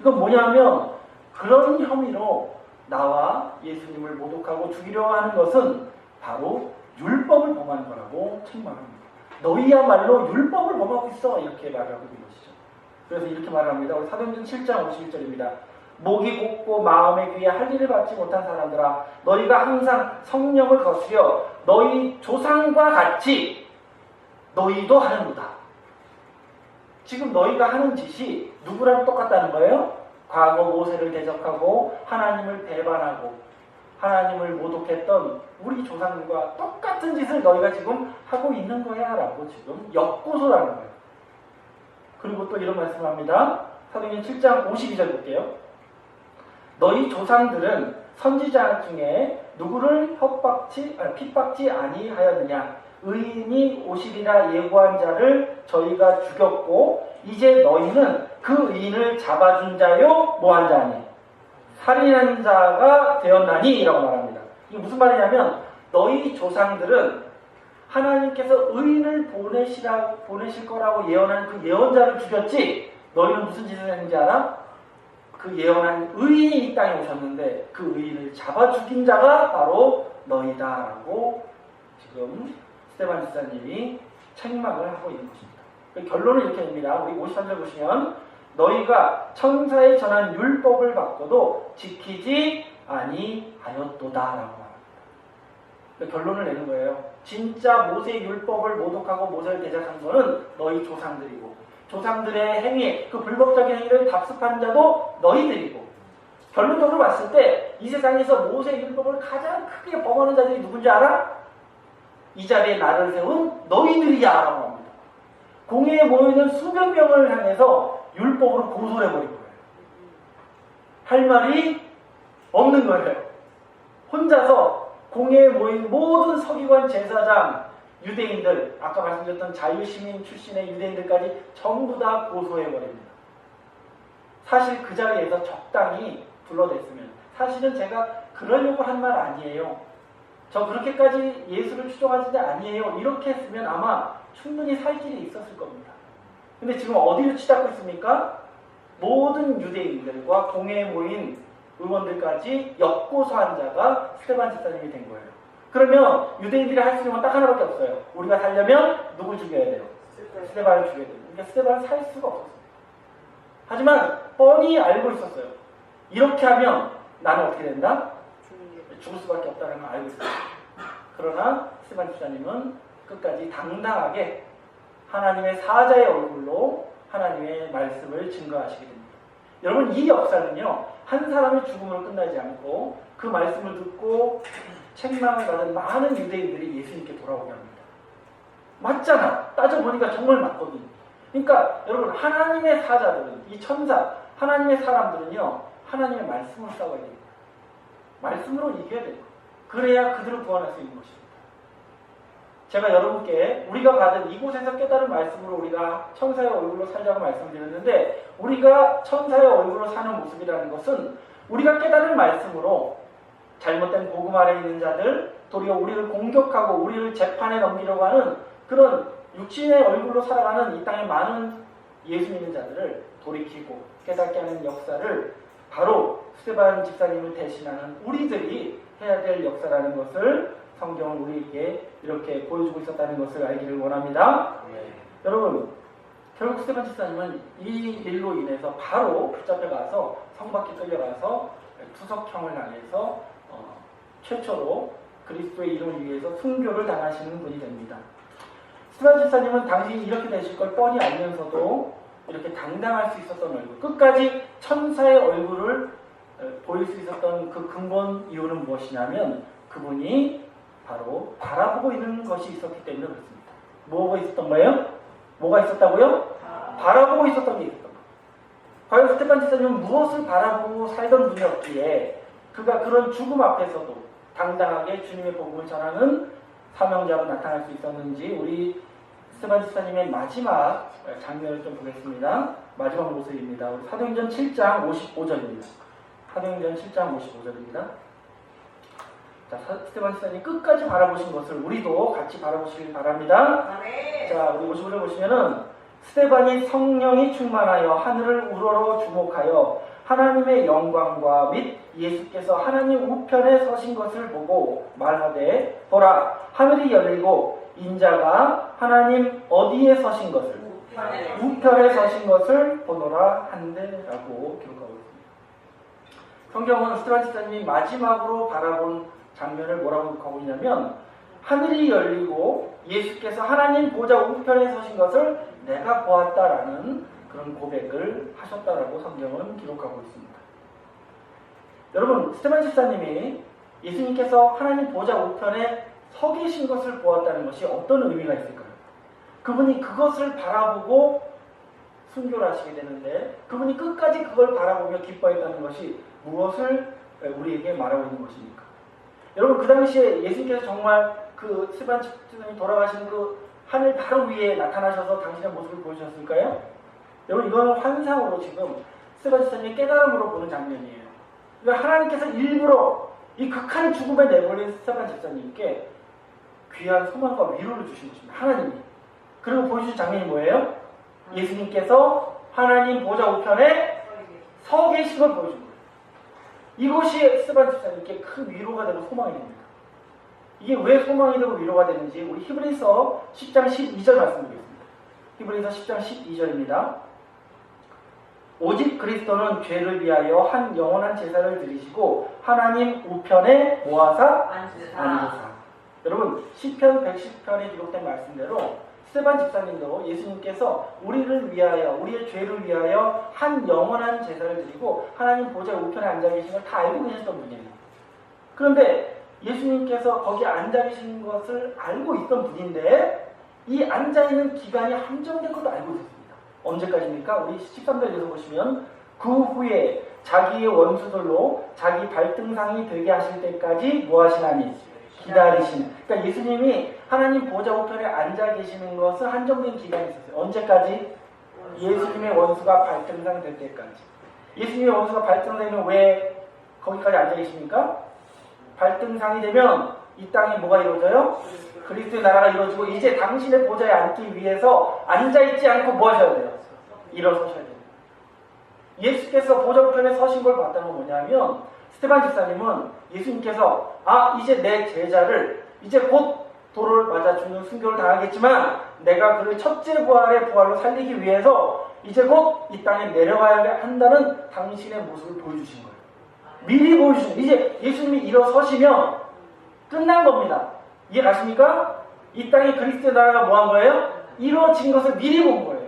이건 뭐냐면 그런 혐의로 나와 예수님을 모독하고 죽이려고 하는 것은 바로 율법을 범하는 거라고 책망합니다. 너희야말로 율법을 범하고 있어 이렇게 말을 하고 있는 것이죠. 그래서 이렇게 말합니다. 우리 사도행전 7장 51절입니다. 목이 곱고 마음에 귀에 할 일을 받지 못한 사람들아 너희가 항상 성령을 거스려 너희 조상과 같이 너희도 하는구다. 지금 너희가 하는 짓이 누구랑 똑같다는 거예요? 과거 모세를 대적하고 하나님을 배반하고 하나님을 모독했던 우리 조상들과 똑같은 짓을 너희가 지금 하고 있는 거야 라고 지금 역고소라는 거예요. 그리고 또 이런 말씀을 합니다. 사도행전 7장 52절 볼게요. 너희 조상들은 선지자 중에 누구를 핍박지 아니하였느냐. 의인이 오시리라 예고한 자를 저희가 죽였고 이제 너희는 그 의인을 잡아준 자요 뭐한 자니? 살인한 자가 되었나니? 라고 말합니다. 이게 무슨 말이냐면 너희 조상들은 하나님께서 의인을 보내실 거라고 예언한 그 예언자를 죽였지 너희는 무슨 짓을 했는지 알아? 그 예언한 의인이 이 땅에 오셨는데 그 의인을 잡아 죽인 자가 바로 너희다라고 지금 스테반 지사님이 책망을 하고 있는 것입니다. 결론은 이렇게 됩니다. 우리 53절 보시면 너희가 천사에 전한 율법을 받고도 지키지 아니하였도다라고 말합니다. 결론을 내는 거예요. 진짜 모세의 율법을 모독하고 모세를 대적한 것은 너희 조상들이고 조상들의 행위, 그 불법적인 행위를 답습한 자도 너희들이고 결론적으로 봤을 때 이 세상에서 모세의 율법을 가장 크게 범하는 자들이 누군지 알아? 이 자리에 나를 세운 너희들이야 라고 합니다. 공회에 모여있는 수백 명을 향해서 율법으로 고소를 해버린 거예요. 할 말이 없는 거예요. 혼자서 공회에 모인 모든 서기관, 제사장, 유대인들, 아까 말씀드렸던 자유시민 출신의 유대인들까지 전부 다 고소해버립니다. 사실 그 자리에서 적당히 불러댔으면 사실은 제가 그러려고 한 말 아니에요. 저 그렇게까지 예수를 추종하는 게 아니에요. 이렇게 했으면 아마 충분히 살 길이 있었을 겁니다. 근데 지금 어디로 치닫고 있습니까? 모든 유대인들과 공회에 모인 의원들까지 역고소한 자가 스테반 집사님이 된 거예요. 그러면 유대인들이 할 수 있는 건 딱 하나밖에 없어요. 우리가 살려면 누굴 죽여야 돼요? 스테반을 죽여야 됩니다. 그러니까 스데반을 살 수가 없었어요. 하지만 뻔히 알고 있었어요. 이렇게 하면 나는 어떻게 된다? 죽을 수밖에 없다는 걸 알고 있었어요. 그러나 스데반 집사님은 끝까지 당당하게 하나님의 사자의 얼굴로 하나님의 말씀을 증거하시게 됩니다. 여러분, 이 역사는요, 한 사람의 죽음으로 끝나지 않고 그 말씀을 듣고 책망을 받은 많은 유대인들이 예수님께 돌아오게 합니다. 맞잖아. 따져보니까 정말 맞거든요. 그러니까 여러분, 하나님의 사자들은, 이 천사, 하나님의 사람들은요, 하나님의 말씀을 싸워야 됩니다. 말씀으로 이겨야 돼요. 그래야 그들을 구원할 수 있는 것입니다. 제가 여러분께 우리가 받은 이곳에서 깨달은 말씀으로 우리가 천사의 얼굴로 살자고 말씀드렸는데, 우리가 천사의 얼굴로 사는 모습이라는 것은 우리가 깨달은 말씀으로 잘못된 복음 아래 있는 자들, 도리어 우리를 공격하고 우리를 재판에 넘기려고 하는 그런 육신의 얼굴로 살아가는 이 땅의 많은 예수 믿는 자들을 돌이키고 깨닫게 하는 역사를 바로 스데반 집사님을 대신하는 우리들이 해야 될 역사라는 것을 성경은 우리에게 이렇게 보여주고 있었다는 것을 알기를 원합니다. 여러분, 결국 스데반 집사님은 이 일로 인해서 바로 붙잡혀가서 성밖에 끌려가서 투석형을 당해서 최초로 그리스도의 이름을 위해서 순교를 당하시는 분이 됩니다. 스데반 집사님은 당시 이렇게 되실 걸 뻔히 알면서도 이렇게 당당할 수 있었던 얼굴, 끝까지 천사의 얼굴을 보일 수 있었던 그 근본 이유는 무엇이냐면 그분이 바로 바라보고 있는 것이 있었기 때문에 그렇습니다. 뭐가 있었던 거예요? 뭐가 있었다고요? 바라보고 있었던 게 있었던 거예요. 과연 스데반 집사님은 무엇을 바라보고 살던 분이었기에 그가 그런 죽음 앞에서도 당당하게 주님의 복음을 전하는 사명자로 나타날 수 있었는지, 우리 스데반 집사님의 마지막 장면을 좀 보겠습니다. 마지막 모습입니다. 우리 사도행전 7장 55절입니다. 사도행전 7장 55절입니다. 자, 스데반 집사님 끝까지 바라보신 것을 우리도 같이 바라보시길 바랍니다. 자, 우리 55절 보시면은 스데반이 성령이 충만하여 하늘을 우러러 주목하여 하나님의 영광과 및 예수께서 하나님 우편에 서신 것을 보고 말하되, 보라, 하늘이 열리고 인자가 하나님 어디에 서신 것을, 우편에 서신 것을 보노라 한대라고 기록하고 있습니다. 성경은 스데반 집사님이 마지막으로 바라본 장면을 뭐라고 기록하고 있냐면, 하늘이 열리고 예수께서 하나님 보좌 우편에 서신 것을 내가 보았다라는 그런 고백을 하셨다라고 성경은 기록하고 있습니다. 여러분, 스데반 집사님이 예수님께서 하나님 보좌 우편에 서 계신 것을 보았다는 것이 어떤 의미가 있을까요? 그분이 그것을 바라보고 순교를 하시게 되는데, 그분이 끝까지 그걸 바라보며 기뻐했다는 것이 무엇을 우리에게 말하고 있는 것입니까? 여러분, 그 당시에 예수님께서 정말 그 스데반 집사님이 돌아가신 그 하늘 바로 위에 나타나셔서 당신의 모습을 보여주셨을까요? 여러분, 이거는 환상으로 지금 스데반 집사님의 깨달음으로 보는 장면이에요. 그러니까 하나님께서 일부러 이 극한 죽음에 내버린 스데반 집사님께 귀한 소망과 위로를 주신 것입니다. 하나님이. 그리고 보여주신 장면이 뭐예요? 예수님께서 하나님 보좌 우편에 서 계신 걸 보여준 거예요. 이것이 스데반 집사님께 큰 위로가 되고 소망이 됩니다. 이게 왜 소망이 되고 위로가 되는지 우리 히브리서 10장 12절 말씀드리겠습니다. 히브리서 10장 12절입니다. 오직 그리스도는 죄를 위하여 한 영원한 제사를 드리시고 하나님 우편에 모아사 앉으사. 여러분, 시편 110편에 기록된 말씀대로 스데반 집사님도 예수님께서 우리를 위하여, 우리의 죄를 위하여 한 영원한 제사를 드리고 하나님 보좌 우편에 앉아 계신 걸 다 알고 계셨던 분이에요. 그런데 예수님께서 거기에 앉아 계신 것을 알고 있던 분인데 이 앉아 있는 기간이 한정된 것도 알고 있었습니다. 언제까지입니까? 우리 13절에서 보시면 그 후에 자기의 원수들로 자기 발등상이 되게 하실 때까지 뭐 하시나니? 기다리시는. 그러니까 예수님이 하나님 보좌 우편에 앉아 계시는 것은 한정된 기간이 있었어요. 언제까지? 예수님의 원수가 발등상 될 때까지. 예수님의 원수가 발등상이면 왜 거기까지 앉아 계십니까? 발등상이 되면 이 땅에 뭐가 이루어져요? 그리스도의 나라가 이루어지고 이제 당신의 보좌에 앉기 위해서 앉아있지 않고 뭐 하셔야 돼요? 일어서셔야 됩니다. 예수께서 보좌 우편에 서신 걸 봤다는 건 뭐냐면 스데반 집사님은 예수님께서 이제 내 제자를 이제 곧 돌을 맞아 죽는 순교를 당하겠지만 내가 그를 첫째 부활의 부활로 살리기 위해서 이제 곧 이 땅에 내려가야 한다는 당신의 모습을 보여주신 거예요. 미리 보여주신 거예요. 이제 예수님이 일어서시면 끝난 겁니다. 이해 가십니까? 이 땅에 그리스도의 나라가 뭐 한 거예요? 이루어진 것을 미리 본 거예요.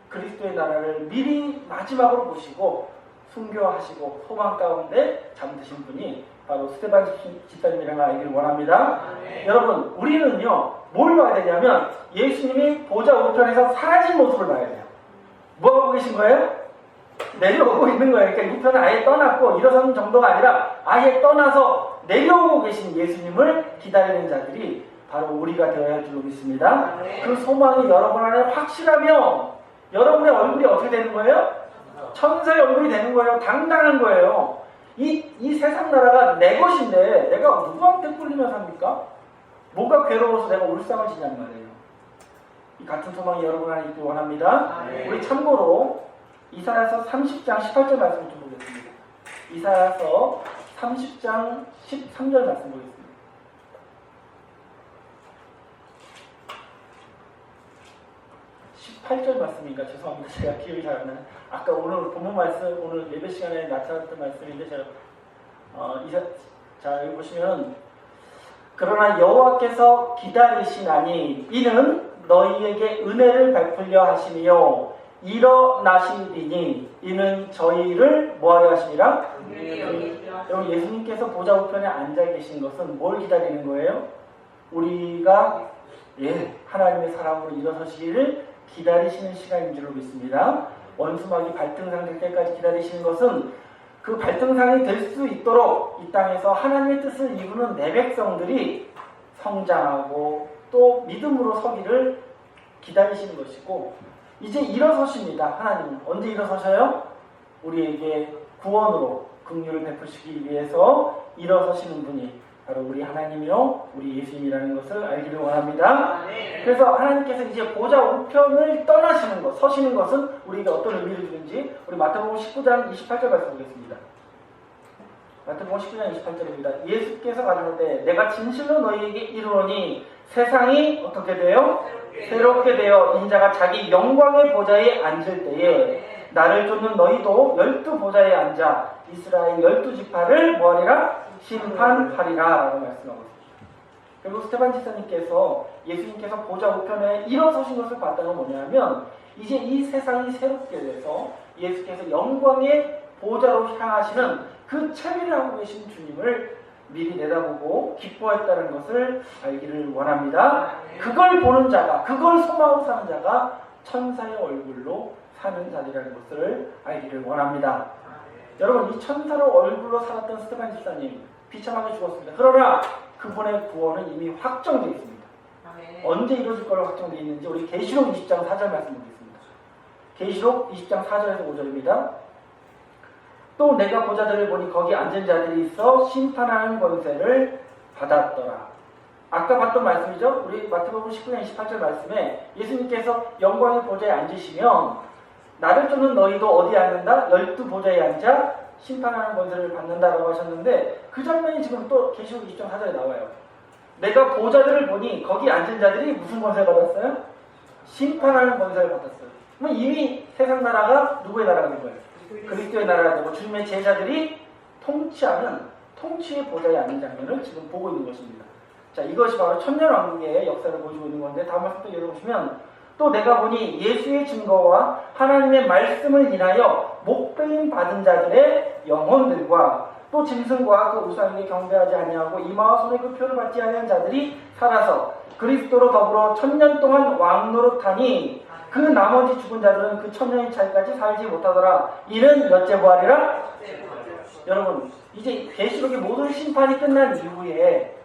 그리스도의 나라를 미리 마지막으로 보시고 순교하시고 소망 가운데 잠드신 분이 바로 스테반 집사님이라는 걸 알기를 원합니다. 여러분, 우리는요 뭘 봐야 되냐면 예수님이 보좌 우편에서 사라진 모습을 봐야 돼요. 뭐 하고 계신 거예요? 내려오고 있는 거예요. 그러니까 우편을 아예 떠났고 일어서는 정도가 아니라 아예 떠나서 내려오고 계신 예수님을 기다리는 자들이 바로 우리가 되어야 할 줄로 믿습니다. 그 소망이 여러분 안에 확실하면 여러분의 얼굴이 어떻게 되는 거예요? 천사의 얼굴이 되는 거예요. 당당한 거예요. 이 세상 나라가 내 것인데 내가 누구한테 꿀리며 삽니까? 뭐가 괴로워서 내가 울상을 지냔 말이에요. 이 같은 소망이 여러분 안에 있길 원합니다. 우리 참고로 이사야서 30장 18절 말씀을 좀 보겠습니다. 이사야서 30장 13절 말씀 보겠습니다. 18절 말씀인가? 죄송합니다. 제가 기억이 잘 안 나요. 아까 오늘 본문 말씀, 오늘 예배 시간에 나타났던 말씀인데 제가 자 여기 보시면 그러나 여호와께서 기다리시나니 이는 너희에게 은혜를 베풀려 하시며 일어나시리니 이는 저희를 뭐하려 하시니라? 여러분 예수님께서 보좌 우편에 앉아 계신 것은 뭘 기다리는 거예요? 우리가 하나님의 사랑으로 일어서시기를 기다리시는 시간인 줄로 믿습니다. 원수막이 발등상 될 때까지 기다리시는 것은 그 발등상이 될 수 있도록 이 땅에서 하나님의 뜻을 이루는 내 백성들이 성장하고 또 믿음으로 서기를 기다리시는 것이고 이제 일어서십니다. 하나님은 언제 일어서셔요? 우리에게 구원으로 긍휼을 베푸시기 위해서 일어서시는 분이 바로 우리 하나님이요 우리 예수님이라는 것을 알기를 원합니다. 그래서 하나님께서 이제 보좌 우편을 떠나시는 것, 서시는 것은 우리에게 어떤 의미를 주는지 우리 마태복음 19장 28절 말씀 보겠습니다. 마태복음 19장 28절입니다. 예수께서 가르치되 내가 진실로 너희에게 이르노니 세상이 어떻게 돼요? 새롭게 되어 인자가 자기 영광의 보좌에 앉을 때에 나를 쫓는 너희도 12보좌에 앉아 이스라엘 12지파를 뭐하리라? 심판하리라 라고 말씀하고 있습니다. 그리고 스테반 집사님께서 예수님께서 보좌 우편에 일어서신 것을 봤다는 건 뭐냐면 이제 이 세상이 새롭게 돼서 예수께서 영광의 보좌로 향하시는 그 체리를 하고 계신 주님을 미리 내다보고 기뻐했다는 것을 알기를 원합니다. 그걸 보는 자가, 그걸 소망으로 사는 자가 천사의 얼굴로 사는 자들이라는 것을 알기를 원합니다. 여러분, 이 천사로 얼굴로 살았던 스테반 집사님 비참하게 죽었습니다. 그러나 그분의 구원은 이미 확정되어 있습니다. 언제 이루어질 걸로 확정되어 있는지 우리 계시록 20장 4절 말씀 보겠습니다. 계시록 20장 4절에서 5절입니다. 또 내가 보좌들을 보니 거기 앉은 자들이 있어 심판하는 권세를 받았더라. 아까 봤던 말씀이죠. 우리 마태복음 19장 28절 말씀에 예수님께서 영광의 보좌에 앉으시면 나를 쫓는 너희도 어디에 앉는다? 12보좌에 앉아 심판하는 권세를 받는다라고 하셨는데 그 장면이 지금 또 계시록 20장 4절에 나와요. 내가 보좌들을 보니 거기 앉은 자들이 무슨 권세를 받았어요? 심판하는 권세를 받았어요. 그럼 이미 세상 나라가 누구의 나라가 된 거예요? 그리스도의 나라가 되고 주님의 제자들이 통치하는 통치의 보좌에 앉는 장면을 지금 보고 있는 것입니다. 자, 이것이 바로 천년왕국의 역사를 보여주고 있는 건데 다음 말씀 또 읽어보시면 또 내가 보니 예수의 증거와 하나님의 말씀을 인하여 목배임 받은 자들의 영혼들과 또 짐승과 그 우상에게 경배하지 아니하고 이마와 손에 그 표를 받지 아니한 자들이 살아서 그리스도로 더불어 1000년 동안 왕노릇하니 그 나머지 죽은 자들은 그 1000년의 차이까지 살지 못하더라. 이는 몇째 부활이라? 여러분, 이제 계시록의 모든 심판이 끝난 이후에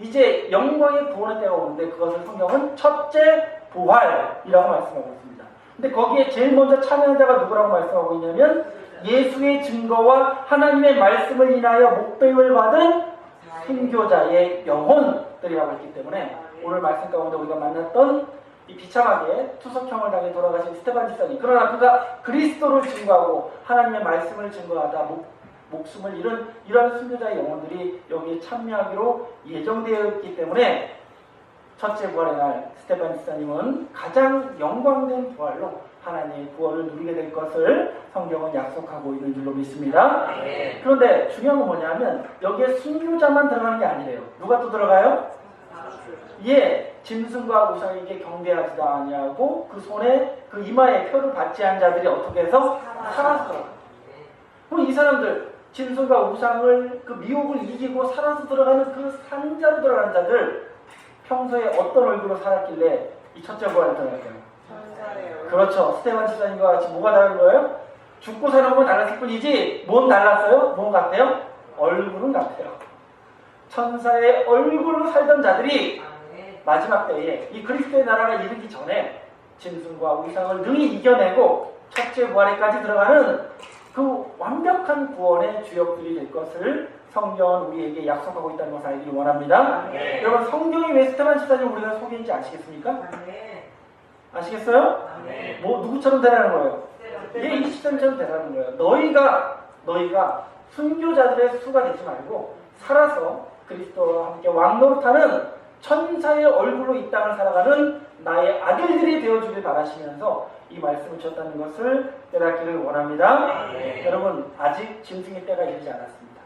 이제 영광의 구원의 때가 오는데 그것을 성경은 첫째 부활이라고 말씀하고 있습니다. 근데 거기에 제일 먼저 참여한 자가 누구라고 말씀하고 있냐면 예수의 증거와 하나님의 말씀을 인하여 목배임을 받은 순교자의 영혼들이라고 했기 때문에 오늘 말씀 가운데 우리가 만났던 이 비참하게 투석형을 당해 돌아가신 스테반 집사님, 그러나 그가 그리스도를 증거하고 하나님의 말씀을 증거하다 목숨을 잃은 이러한 순교자의 영혼들이 여기에 참여하기로 예정되어 있기 때문에 첫째 부활의 날 스테반 집사님은 가장 영광된 부활로 하나님의 구원을 누리게 될 것을 성경은 약속하고 있는 줄로 믿습니다. 그런데 중요한 건 뭐냐면 여기에 순교자만 들어가는 게 아니래요. 누가 또 들어가요? 예, 짐승과 우상에게 경배하지도 아니하고 그 손에 그 이마에 표를 받지 않은 자들이 어떻게 해서 살아서 들어가요. 그럼 이 사람들 짐승과 우상을 그 미혹을 이기고 살아서 들어가는 그 산자로 들어가는 자들 평소에 어떤 얼굴로 살았길래 이 첫째 부활에 들어갈까요? 그렇죠. 스테반 집사님과 같이 뭐가 다른 거예요? 죽고 사는 건 달랐을 뿐이지 뭔 달랐어요? 뭔 같아요? 얼굴은 같아요. 천사의 얼굴로 살던 자들이 마지막 때에 이 그리스도의 나라가 이르기 전에 짐승과 우상을 능히 이겨내고 첫째 부활에까지 들어가는 그 완벽한 구원의 주역들이 될 것을 성경은 우리에게 약속하고 있다는 것을 알기를 원합니다. 여러분 성경이 왜 스테반 집사님 우리가 소개인지 아시겠습니까? 아시겠어요? 뭐 누구처럼 되라는 거예요? 이게 20세처럼 되라는 거예요. 너희가 순교자들의 수가 되지 말고 살아서 그리스도와 함께 왕노릇하는 천사의 얼굴로 이 땅을 살아가는 나의 아들들이 되어주길 바라시면서 이 말씀을 주셨다는 것을 깨닫기를 원합니다. 여러분 아직 짐승의 때가 이르지 않았습니다.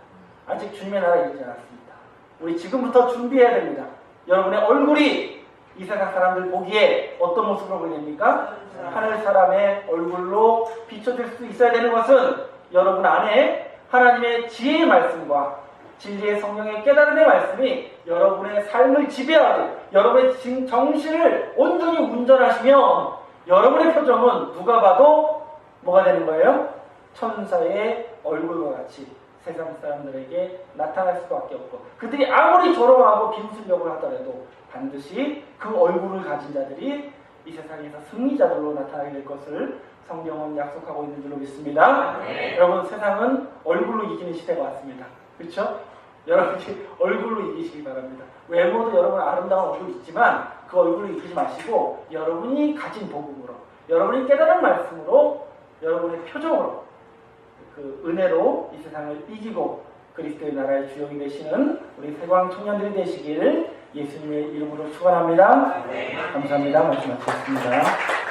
아직 주님의 나라가 이르지 않았습니다. 우리 지금부터 준비해야 됩니다. 여러분의 얼굴이 이 세상 사람들 보기에 어떤 모습으로 보입니까? 하늘 사람의 얼굴로 비춰질 수 있어야 되는 것은 여러분 안에 하나님의 지혜의 말씀과 진리의 성령의 깨달음의 말씀이 여러분의 삶을 지배하고 여러분의 정신을 온전히 운전하시면 여러분의 표정은 누가 봐도 뭐가 되는 거예요? 천사의 얼굴과 같이 세상 사람들에게 나타날 수밖에 없고 그들이 아무리 조롱하고 비웃으려고 하더라도 반드시 그 얼굴을 가진 자들이 이 세상에서 승리자들로 나타나게 될 것을 성경은 약속하고 있는 줄로 믿습니다. 여러분 세상은 얼굴로 이기는 시대가 왔습니다. 그렇죠? 여러분이 얼굴로 이기시기 바랍니다. 외모도 여러분 아름다운 얼굴이 있지만 그 얼굴로 이기지 마시고 여러분이 가진 복음으로 여러분이 깨달은 말씀으로 여러분의 표정으로 그 은혜로 이 세상을 이기고 그리스도의 나라의 주역이 되시는 우리 세광 청년들이 되시길 예수님의 이름으로 축원합니다. 감사합니다. 말씀 마치겠습니다.